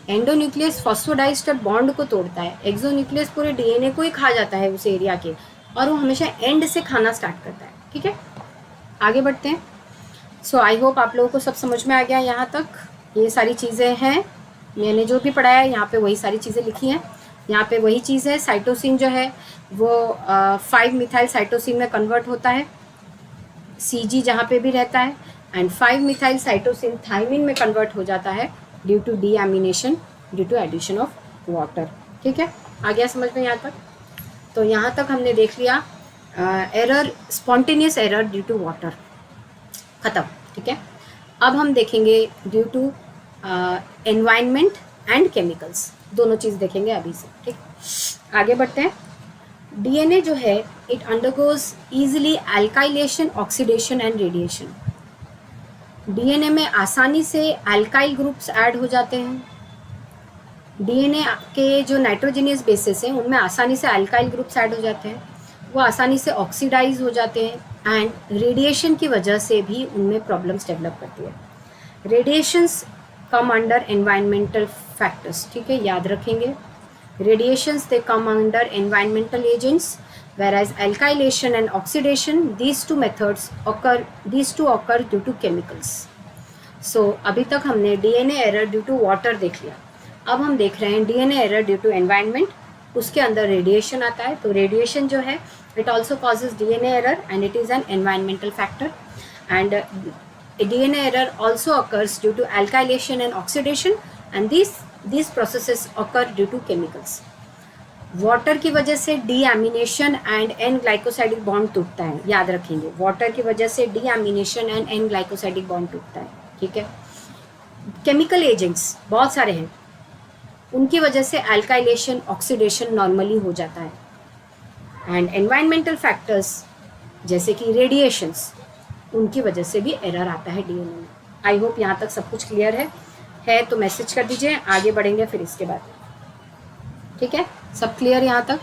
एंडोन्यूक्लियस फॉस्फोडाइस्टर बॉन्ड को तोड़ता है, एक्सोन्यूक्लियस पूरे डीएनए को ही खा जाता है उस एरिया के, और वो हमेशा एंड से खाना स्टार्ट करता है. ठीक है, आगे बढ़ते हैं. सो आई होप आप लोगों को सब समझ में आ गया यहाँ तक. ये सारी चीज़ें हैं, मैंने जो भी पढ़ाया है यहाँ पे वही सारी चीज़ें लिखी हैं. यहाँ पे वही चीज़ है, साइटोसिन जो है वो 5-मिथाइल साइटोसिन में कन्वर्ट होता है, CG जहाँ पे भी रहता है, एंड 5-मिथाइल साइटोसिन थाइमिन में कन्वर्ट हो जाता है due to deamination, due to addition of water. ठीक है, आ गया समझ में यहाँ तक? तो यहाँ तक हमने देख लिया error, spontaneous error due to water, ख़त्म. ठीक है, अब हम देखेंगे due to environment and chemicals, दोनों चीज़ देखेंगे अभी से. ठीक, आगे बढ़ते हैं. डीएनए जो है it undergoes easily alkylation, oxidation and radiation. DNA में आसानी से अल्काइल ग्रुप्स ऐड हो जाते हैं. डीएनए के जो नाइट्रोजनियस बेसिस हैं उनमें आसानी से अल्काइल ग्रुप्स ऐड हो जाते हैं, वो आसानी से ऑक्सीडाइज हो जाते हैं, एंड रेडिएशन की वजह से भी उनमें प्रॉब्लम्स डेवलप करती है. Radiations come under environmental factors. ठीक है, याद रखेंगे. Radiations they come under environmental agents, whereas alkylation and oxidation, these two occur due to chemicals. So अभी तक हमने DNA error due to water देख लिया. अब हम देख रहे हैं DNA error due to environment. उसके अंदर radiation आता है. तो radiation जो है it also causes DNA error and it is an environmental factor. And DNA error also occurs due to alkylation and oxidation, and these processes occur due to chemicals. Water की वजह से deamination and N glycosidic bond टूटता है. याद रखेंगे, water की वजह से deamination and N glycosidic bond टूटता है. ठीक है, केमिकल एजेंट्स बहुत सारे हैं, उनकी वजह से अल्काइलेशन, ऑक्सीडेशन नॉर्मली हो जाता है. एंड एनवायरमेंटल फैक्टर्स जैसे कि रेडिएशंस, उनकी वजह से भी एरर आता है डीएनए में. आई होप यहाँ तक सब कुछ क्लियर है तो मैसेज कर दीजिए, आगे बढ़ेंगे फिर इसके बाद. ठीक है, सब क्लियर यहाँ तक?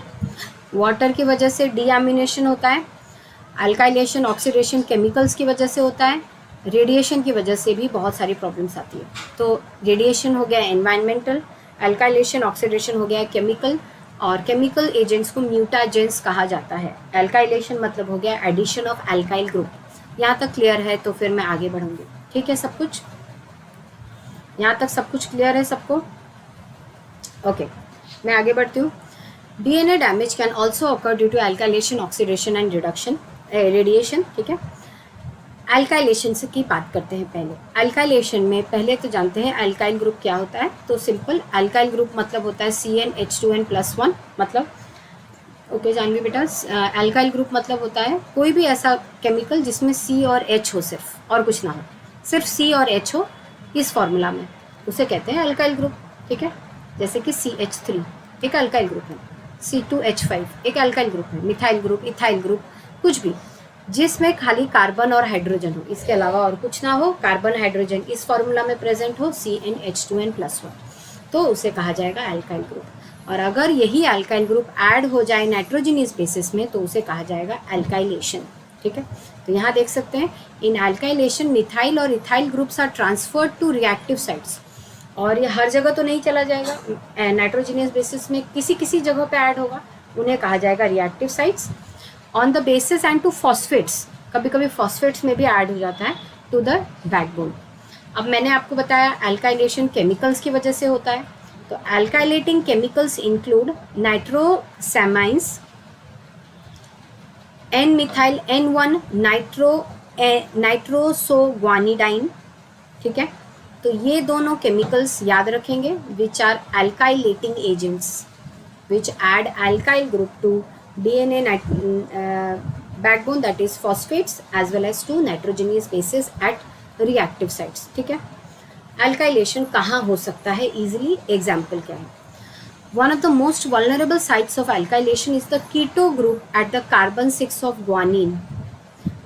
वाटर की वजह से डीएमिनेशन होता है, अल्काइलेशन, ऑक्सीडेशन केमिकल्स की वजह से होता है, रेडिएशन की वजह से भी बहुत सारी प्रॉब्लम्स आती है. तो रेडिएशन हो गया एनवायरमेंटल, अल्काइलेशन, ऑक्सीडेशन हो गया केमिकल, और केमिकल एजेंट्स को म्यूटाजेंट्स कहा जाता है. अल्काइलेशन मतलब हो गया एडिशन ऑफ अल्काइल ग्रुप. यहाँ तक क्लियर है? तो फिर मैं आगे बढ़ूँगी. ठीक है, सब कुछ यहाँ तक सब कुछ क्लियर है सबको? ओके, मैं आगे बढ़ती हूँ. DNA damage can also occur due to alkylation, oxidation and radiation. ठीक है, अल्काइलेशन से की बात करते हैं पहले. अल्काइलेशन में पहले तो जानते हैं अल्काइल ग्रुप क्या होता है. तो सिंपल अल्काइल ग्रुप मतलब होता है CnH2n+1. मतलब ओके जानवी बेटा, अल्काइल ग्रुप मतलब होता है कोई भी ऐसा केमिकल जिसमें C और H हो सिर्फ, और कुछ ना हो. सिर्फ सी और एच हो इस फॉर्मूला में, उसे कहते हैं अल्काइल ग्रुप। ठीक है, जैसे कि CH3 एक अल्काइल ग्रुप है, C2H5 एक अल्काइल ग्रुप है, मिथाइल ग्रुप, इथाइल ग्रुप, कुछ भी जिसमें खाली कार्बन और हाइड्रोजन हो, इसके अलावा और कुछ ना हो, कार्बन हाइड्रोजन इस फॉर्मूला में प्रेजेंट हो, CnH2n+1, तो उसे कहा जाएगा अल्काइल ग्रुप। और अगर यही अल्काइल ग्रुप ऐड हो जाए नाइट्रोजनियस बेसिस में तो उसे कहा जाएगा अल्काइलेशन। ठीक है, तो यहाँ देख सकते हैं इन अल्काइलेशन मिथाइल और ethyl groups are transferred to reactive sites. और ये हर जगह तो नहीं चला जाएगा, नाइट्रोजनियस बेसिस में किसी किसी जगह पे ऐड होगा, उन्हें कहा जाएगा reactive sites. On the bases and to phosphates, कभी कभी फॉस्फेट्स में भी ऐड हो जाता है टू द बैकबोन। अब मैंने आपको बताया अल्काइलेशन केमिकल्स की वजह से होता है, तो alkylating chemicals include nitrosamines, N methyl N1 nitrosoguanidine. ठीक है, तो ये दोनों केमिकल्स याद रखेंगे which are alkylating agents which add alkyl group to DNA backbone, that is phosphates, as well as to nitrogenous bases at reactive sites. ठीक है, अल्काइलेशन कहाँ हो सकता है इजीली, एग्जाम्पल क्या है? One of the most vulnerable sites of alkylation is the keto group at the carbon 6 of guanine.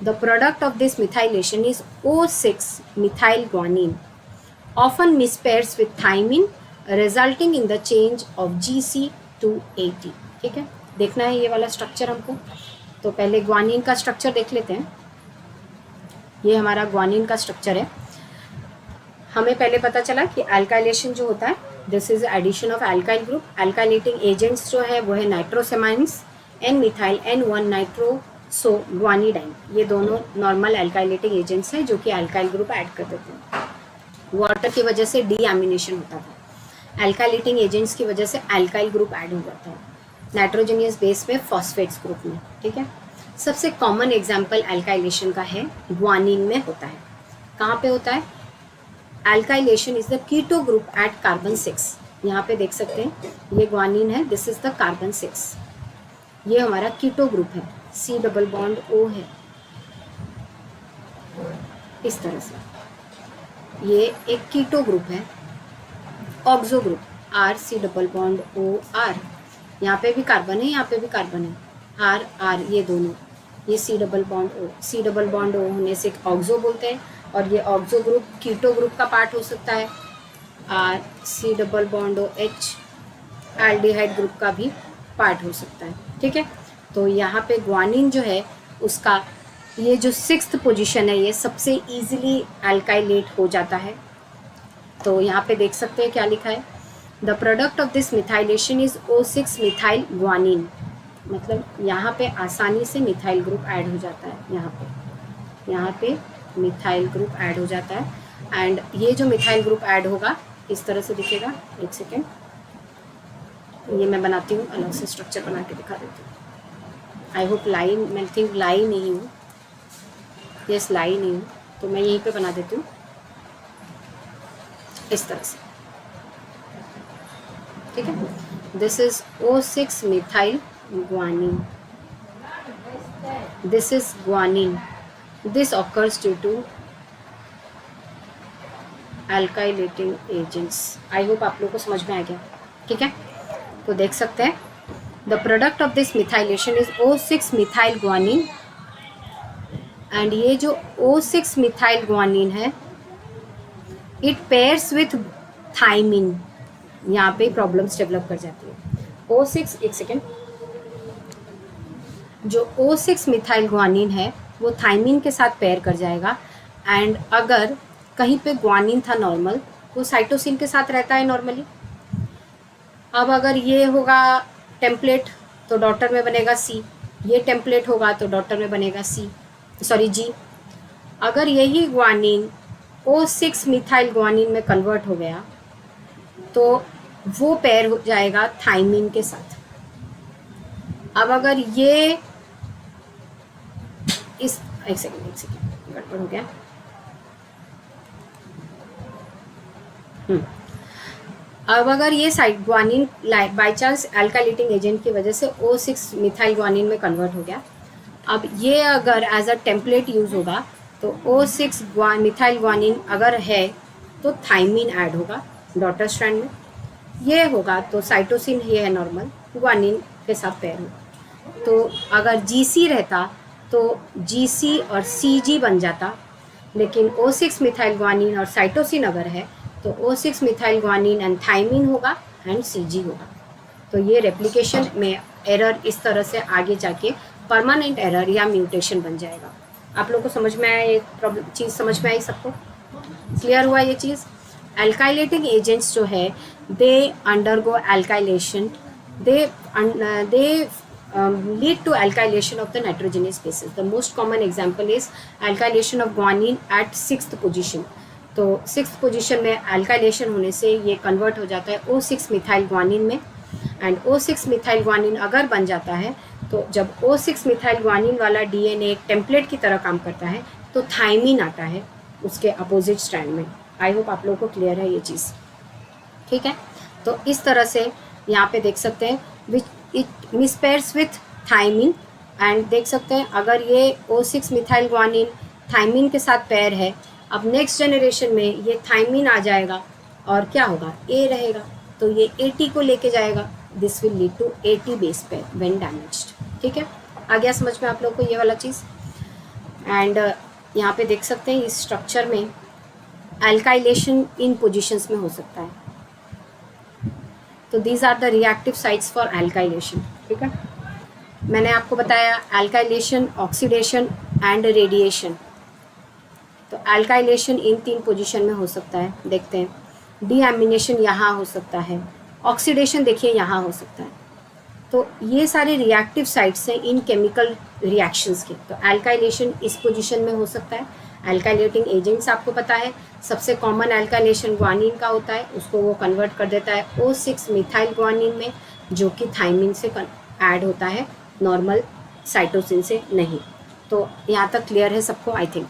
The product of this methylation is O6 methyl guanine, often mispairs with thymine, resulting in the change of GC to AT. ठीक है, देखना है ये वाला structure हमको, तो पहले guanine का स्ट्रक्चर देख लेते हैं। ये हमारा ग्वानिन का स्ट्रक्चर है। हमें पहले पता चला कि अल्काइलेशन जो होता है this is addition of alkyl group. Alkylating agents जो है वो है नाइट्रोसेमाइंस, एन मिथाइल N1 नाइट्रोसोग्वानिडाइन, ये दोनों नॉर्मल अल्काइलेटिंग एजेंट्स हैं जो कि अल्काइल ग्रुप ऐड कर देते हैं। वाटर की वजह से डीएमिनेशन होता था, अल्काइलेटिंग एजेंट्स की वजह से अल्काइल ग्रुप ऐड हो जाता है नाइट्रोजनियस बेस में, फॉस्फेट्स ग्रुप में। ठीक है, सबसे कॉमन एग्जाम्पल अल्काइलेशन का है ग्वानिन में होता है। कहाँ पे होता है? Alkylation is the keto group at carbon 6। यहाँ पे देख सकते हैं ये ग्वानिन है, दिस इज द कार्बन 6, ये हमारा कीटो ग्रुप है, C डबल बॉन्ड O है इस तरह से। ये एक कीटो ग्रुप है, oxo group R C double bond O R, यहाँ पे भी कार्बन है, यहाँ पे भी कार्बन है, R R ये दोनों, ये C double bond O, C double bond O होने से ऑक्सो बोलते हैं, और ये ऑक्सो ग्रुप कीटो ग्रुप का पार्ट हो सकता है, R C double bond O H aldehyde group का भी पार्ट हो सकता है। ठीक है, तो यहाँ पे ग्वानिन जो है उसका ये जो 6th पोजीशन है ये सबसे इजीली अल्काइलेट हो जाता है। तो यहाँ पे देख सकते हैं क्या लिखा है, the product of this methylation is O6 methyl guanine, मतलब यहाँ पे आसानी से मिथाइल ग्रुप ऐड हो जाता है, यहाँ पे मिथाइल ग्रुप ऐड हो जाता है। एंड ये जो मिथाइल ग्रुप ऐड होगा इस तरह से दिखेगा, एक सेकेंड ये मैं बनाती हूँ, अलग से स्ट्रक्चर बना के दिखा देती हूँ। आई होप लाइन, मैं थिंक लाई नहीं हूँ, यस लाई नहीं हूँ, तो मैं यहीं पे बना देती हूँ इस तरह से। ठीक है, this is O6 methyl guanine, this is guanine, this occurs due to alkylating agents। I hope आप लोगों को समझ में आ गया। ठीक है, तो देख सकते हैं the product of this methylation is O6 methyl guanine, and ये जो O6 methyl guanine है it pairs with thymine, यहाँ पे प्रॉब्लम्स डेवलप कर जाती है। O6, एक सेकेंड, जो O6 मिथाइल ग्वानिन है वो थाइमिन के साथ पेयर कर जाएगा, एंड अगर कहीं पे ग्वानिन था नॉर्मल वो साइटोसिन के साथ रहता है नॉर्मली। अब अगर ये होगा टेम्पलेट तो डॉटर में बनेगा C, ये टेम्पलेट होगा तो डॉटर में बनेगा G। अगर यही ग्वानिन O6 मिथाइल ग्वानिन में कन्वर्ट हो गया तो वो पेयर हो जाएगा थाइमिन के साथ। अब अगर ये इस एक सेकेंड गड़बड़ हो गया, अब अगर ये side guanine by chance alkylating agent की वजह से O6 मिथाइल ग्वानिन में कन्वर्ट हो गया, अब ये अगर एज अ टेम्पलेट यूज होगा तो O6 मिथाइल ग्वानिन अगर है तो थाइमिन ऐड होगा डॉटर स्ट्रैंड में, ये होगा तो साइटोसिन ये है नॉर्मल, ग्वानिन के साथ पेयर हो। तो अगर GC रहता तो GC और CG बन जाता, लेकिन O6 मिथाइल ग्वानिन और साइटोसिन अगर है तो O6 methyl guanine and thymine होगा एंड CG होगा। तो ये रेप्लिकेशन में एरर इस तरह से आगे जाके परमानेंट एरर या म्यूटेशन बन जाएगा। आप लोगों को समझ में आया, ये प्रॉब्लम चीज़ समझ में आई सबको? क्लियर हुआ ये चीज़? एल्काइलेटिंग एजेंट्स जो है they undergo alkylation, they lead to alkylation of the nitrogenous bases. The most common example is alkylation of guanine at 6th position. तो 6th पोजीशन में एल्काइलेशन होने से ये कन्वर्ट हो जाता है O6 मिथाइल ग्वानिन में, एंड O6 मिथाइल ग्वानिन अगर बन जाता है तो जब O6 मिथाइल ग्वानिन वाला DNA एक टेम्पलेट की तरह काम करता है तो थाइमिन आता है उसके अपोजिट स्ट्रैंड में। आई होप आप लोगों को क्लियर है ये चीज़, ठीक है? तो इस तरह से यहाँ पे देख सकते हैं which it mispairs with thymine, and देख सकते हैं अगर ये O6 मिथाइल ग्वानिन थाइमिन के साथ पेयर है, अब नेक्स्ट जनरेशन में ये थाइमिन आ जाएगा और क्या होगा, A रहेगा, तो ये AT को लेके जाएगा, this will lead to AT base pair when damaged. ठीक है, आ गया समझ में आप लोग को ये वाला चीज़? एंड यहाँ पे देख सकते हैं इस स्ट्रक्चर में एल्काइलेशन इन पोजीशंस में हो सकता है, तो these are the reactive sites for alkylation. ठीक है, मैंने आपको बताया एल्काइलेशन, ऑक्सीडेशन एंड रेडिएशन। तो एल्काइलेशन इन 3 पोजीशन में हो सकता है, देखते हैं। डीएमिनेशन यहाँ हो सकता है, ऑक्सीडेशन देखिए यहाँ हो सकता है। तो ये सारे रिएक्टिव साइट्स हैं इन केमिकल रिएक्शंस के। तो एल्काइलेशन इस पोजीशन में हो सकता है। एल्काइलेटिंग एजेंट्स आपको पता है, सबसे कॉमन एल्काइलेशन ग्वानिन का होता है, उसको वो कन्वर्ट कर देता है O6 मिथाइल ग्वानिन में, जो कि थाइमिन से ऐड होता है, नॉर्मल साइटोसिन से नहीं। तो यहाँ तक क्लियर है सबको आई थिंक।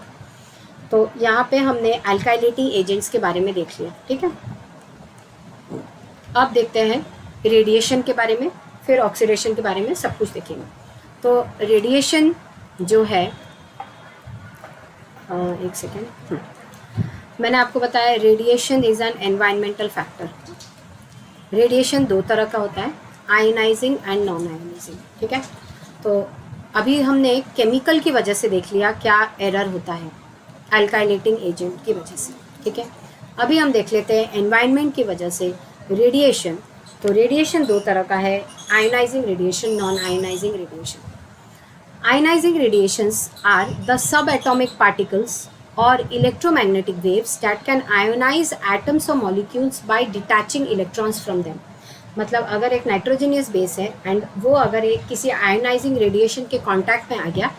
तो यहाँ पे हमने एल्काइलेटिंग एजेंट्स के बारे में देख लिया। ठीक है, अब देखते हैं रेडिएशन के बारे में, फिर ऑक्सीडेशन के बारे में सब कुछ देखेंगे। तो रेडिएशन जो है, एक सेकेंड, मैंने आपको बताया radiation is an environmental factor. Radiation 2 तरह का होता है, आयनाइजिंग एंड नॉन आयनाइजिंग। ठीक है, तो अभी हमने केमिकल की वजह से देख लिया क्या एरर होता है अल्काइलेटिंग एजेंट की वजह से। ठीक है, अभी हम देख लेते हैं एनवायरनमेंट की वजह से रेडिएशन। तो रेडिएशन 2 तरह का है, ionising radiation, non ionising radiation. Ionizing radiations are the subatomic particles or electromagnetic waves that can ionize atoms or molecules by detaching electrons from them. मतलब अगर एक नाइट्रोजनियस बेस है एंड वो अगर एक किसी आयोनाइजिंग रेडिएशन के कांटेक्ट में आ गया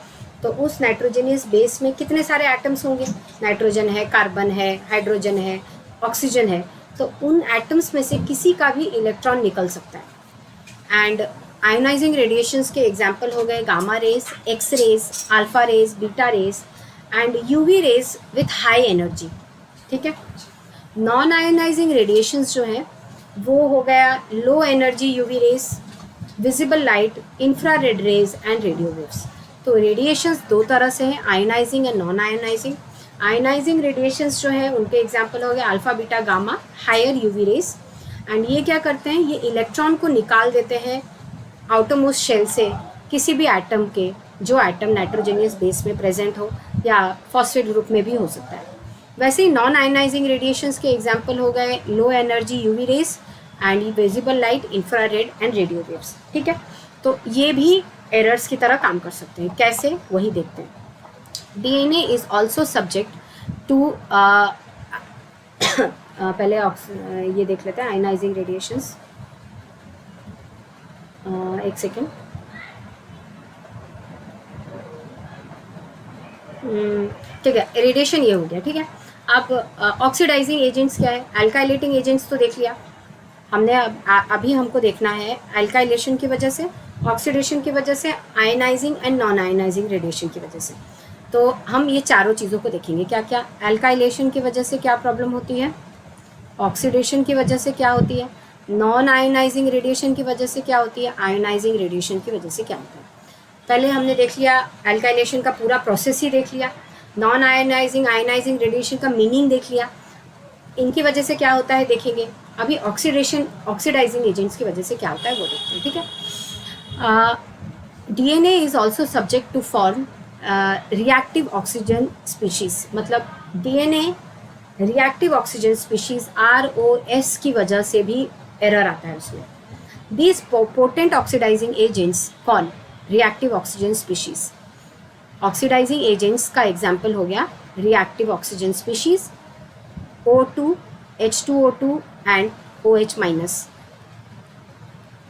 तो उस नाइट्रोजनियस बेस में कितने सारे एटम्स होंगे, नाइट्रोजन है, कार्बन है, हाइड्रोजन है, ऑक्सीजन है, तो उन एटम्स में से किसी का भी इलेक्ट्रॉन निकल सकता है। एंड आयोनाइजिंग रेडिएशंस के एग्जाम्पल हो गए gamma rays, X rays, alpha rays, beta rays and UV rays with high energy. ठीक है, नॉन आयोनाइजिंग रेडिएशंस जो है वो हो गया low energy UV rays, visible light, infrared rays and radio waves. तो रेडिएशंस 2 तरह से हैं, ionising and non ionising. Ionising radiations जो है उनके एग्जाम्पल हो गए alpha, beta, gamma, higher UV rays. And ये क्या करते हैं, ये इलेक्ट्रॉन को निकाल देते हैं आउटरमोस्ट शेल से किसी भी एटम के, जो एटम नाइट्रोजनियस बेस में प्रेजेंट हो या फॉस्फेट ग्रुप में भी हो सकता है। वैसे ही नॉन आयोनाइजिंग रेडिएशंस के एग्जांपल हो गए लो energy UV rays and visible light, infrared and radio waves. ठीक है, तो ये भी एरर्स की तरह काम कर सकते हैं, कैसे वही देखते हैं। DNA is also subject to पहले ये देख लेते हैं आयोनाइजिंग रेडिएशंस, एक सेकेंड। ठीक है, रेडिएशन ये हो गया। ठीक है, अब ऑक्सीडाइजिंग एजेंट्स क्या है, अल्काइलेटिंग एजेंट्स तो देख लिया हमने। अभी हमको देखना है अल्काइलेशन की वजह से, ऑक्सीडेशन की वजह से, ionising and non ionising radiation की वजह से। तो हम ये चारों चीज़ों को देखेंगे, क्या क्या अल्काइलेशन की वजह से क्या प्रॉब्लम होती है, ऑक्सीडेशन की वजह से क्या होती है, नॉन आयोनाइजिंग रेडिएशन की वजह से क्या होती है, आयोनाइजिंग रेडिएशन की वजह से क्या होता है। पहले हमने देख लिया अल्काइलेशन का पूरा प्रोसेस ही देख लिया। नॉन आयनाइजिंग आयनाइजिंग रेडिएशन का मीनिंग देख लिया, इनकी वजह से क्या होता है देखेंगे। अभी ऑक्सीडाइजिंग एजेंट्स की वजह से क्या होता है वो देखते हैं, ठीक है। DNA is also subject to form reactive oxygen species, मतलब DNA reactive oxygen species ROS की वजह से भी एरर आता है उसमें। These potent oxidising agents call reactive oxygen species. Oxidising agents का एग्जाम्पल हो गया reactive oxygen species O2, H2O2 and OH minus,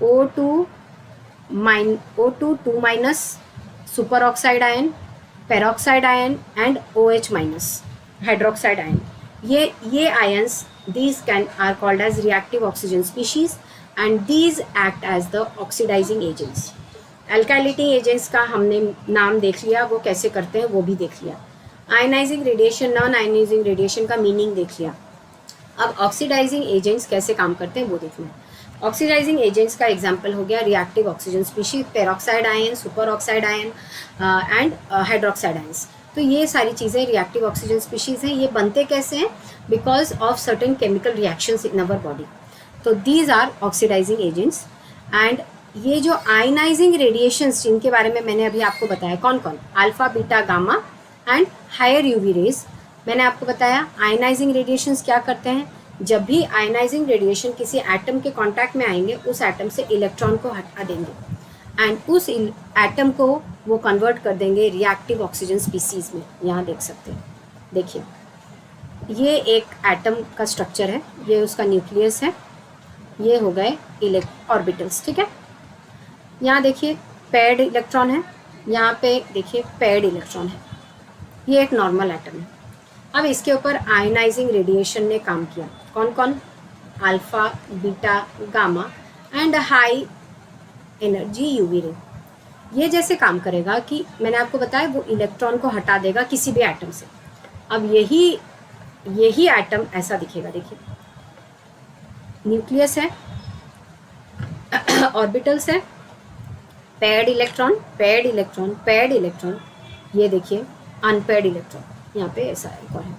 O2 2 minus, superoxide ion, peroxide ion and OH minus hydroxide ion. ये ions these are called as reactive oxygen species and these act as the oxidizing agents. Alkylating agents का हमने नाम देख लिया, वो कैसे करते हैं वो भी देख लिया। Ionising radiation, non ionising radiation का मीनिंग देख लिया। अब ऑक्सीडाइजिंग एजेंट्स कैसे काम करते हैं वो देखना है। ऑक्सीडाइजिंग एजेंट्स का एग्जांपल हो गया reactive oxygen species, peroxide ion, super oxide ion and hydroxide ions. तो ये सारी चीज़ें रिएक्टिव ऑक्सीजन स्पीशीज हैं। ये बनते कैसे हैं? Because of certain chemical reactions in our body. तो these are oxidising agents. And ये जो आयनाइजिंग रेडिएशंस जिनके बारे में मैंने अभी आपको बताया, कौन कौन? Alpha, beta, gamma and higher UV rays. मैंने आपको बताया आयनाइजिंग रेडिएशंस क्या करते हैं। जब भी आयनाइजिंग रेडिएशन किसी एटम के कांटेक्ट में आएंगे, उस एटम से इलेक्ट्रॉन को हटा देंगे एंड उस एटम को वो कन्वर्ट कर देंगे रिएक्टिव ऑक्सीजन स्पीसीज में। यहाँ देख सकते हैं, देखिए ये एक एटम का स्ट्रक्चर है, ये उसका न्यूक्लियस है, ये हो गए ऑर्बिटल्स, ठीक है। यहाँ देखिए पेयर्ड इलेक्ट्रॉन है, यहाँ पे देखिए पेयर्ड इलेक्ट्रॉन है, ये एक नॉर्मल एटम है। अब इसके ऊपर आयनाइजिंग रेडिएशन ने काम किया, कौन कौन? Alpha, beta, gamma and high energy UV ray. ये जैसे काम करेगा कि मैंने आपको बताया वो इलेक्ट्रॉन को हटा देगा किसी भी एटम से। अब यही एटम ऐसा दिखेगा, देखिए न्यूक्लियस है, ऑर्बिटल्स है, paired electron, paired electron, paired electron, ये देखिए अनपेयर्ड इलेक्ट्रॉन, यहाँ पे ऐसा एक और है।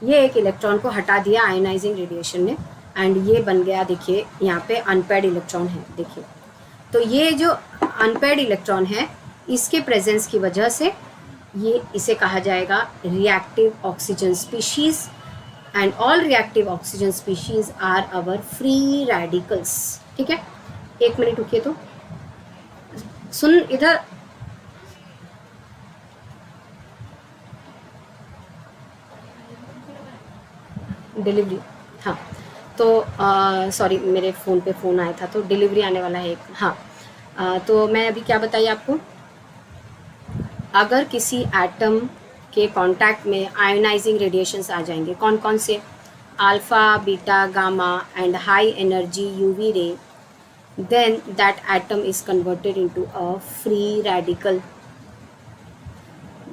ये एक इलेक्ट्रॉन को हटा दिया आयनाइजिंग रेडिएशन ने एंड ये बन गया, देखिए यहाँ पे अनपेयर्ड इलेक्ट्रॉन है, देखिए। तो ये जो अनपेयर्ड इलेक्ट्रॉन है, इसके प्रेजेंस की वजह से ये इसे कहा जाएगा reactive oxygen species and all reactive oxygen species are our free radicals, ठीक है। एक मिनट रुकिए, तो सुन इधर, डिलीवरी, हाँ तो सॉरी मेरे फ़ोन पे फ़ोन आया था, तो डिलीवरी आने वाला है एक, हाँ। तो मैं अभी क्या बताइए आपको, अगर किसी एटम के कांटेक्ट में आयोनाइजिंग रेडिएशंस आ जाएंगे, कौन कौन से? Alpha, beta, gamma and high energy UV ray, then that atom is converted into a free radical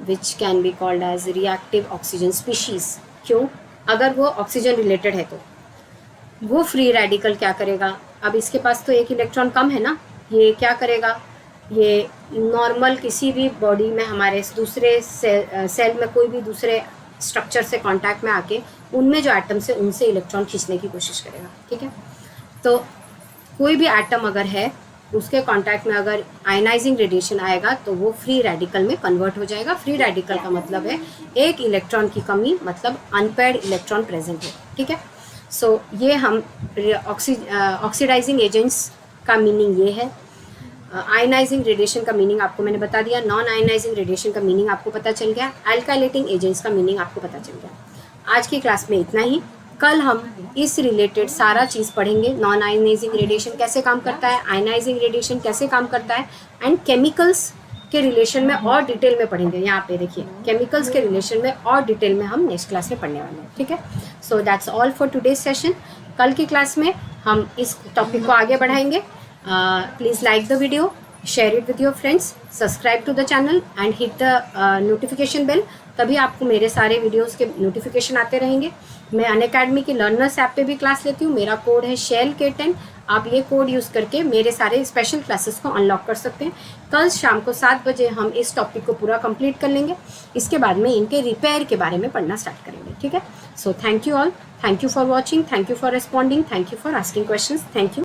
which can be called as reactive oxygen species। क्यों? अगर वो ऑक्सीजन रिलेटेड है तो वो फ्री रेडिकल क्या करेगा? अब इसके पास तो एक इलेक्ट्रॉन कम है ना, ये क्या करेगा? ये नॉर्मल किसी भी बॉडी में हमारे दूसरे सेल में कोई भी दूसरे स्ट्रक्चर से कांटेक्ट में आके उनमें जो एटम्स है उनसे इलेक्ट्रॉन खींचने की कोशिश करेगा, ठीक है। तो कोई भी एटम अगर है उसके कांटेक्ट में अगर आयनाइजिंग रेडिएशन आएगा तो वो फ्री रेडिकल में कन्वर्ट हो जाएगा। फ्री रेडिकल का मतलब है एक इलेक्ट्रॉन की कमी, मतलब अनपेयर्ड इलेक्ट्रॉन प्रेजेंट है, ठीक है। सो ये हम ऑक्सीडाइजिंग एजेंट्स का मीनिंग ये है। आयनाइजिंग रेडिएशन का मीनिंग आपको मैंने बता दिया, नॉन आयनाइजिंग रेडिएशन का मीनिंग आपको पता चल गया, अल्काइलेटिंग एजेंट्स का मीनिंग आपको पता चल गया। आज की क्लास में इतना ही। कल हम इस रिलेटेड सारा चीज़ पढ़ेंगे, नॉन आयनाइजिंग रेडिएशन कैसे काम करता है, आयनाइजिंग रेडिएशन कैसे काम करता है एंड केमिकल्स के रिलेशन में और डिटेल में पढ़ेंगे। यहाँ पे देखिए केमिकल्स के रिलेशन में और डिटेल में हम नेक्स्ट क्लास में पढ़ने वाले हैं, ठीक है। So that's all for today's session. कल की क्लास में हम इस टॉपिक को आगे बढ़ाएंगे। Please like the video, share it with your friends, subscribe to the channel and hit the notification bell, तभी आपको मेरे सारे वीडियोस के नोटिफिकेशन आते रहेंगे। मैं अनअकैडमी की लर्नर्स ऐप पे भी क्लास लेती हूँ, मेरा कोड है SHELL K10। आप ये कोड यूज़ करके मेरे सारे स्पेशल क्लासेस को अनलॉक कर सकते हैं। कल शाम को 7 बजे हम इस टॉपिक को पूरा कंप्लीट कर लेंगे। इसके बाद में इनके रिपेयर के बारे में पढ़ना स्टार्ट करेंगे, ठीक है। So thank you all, thank you for watching, thank you for responding, thank you for asking questions, thank you.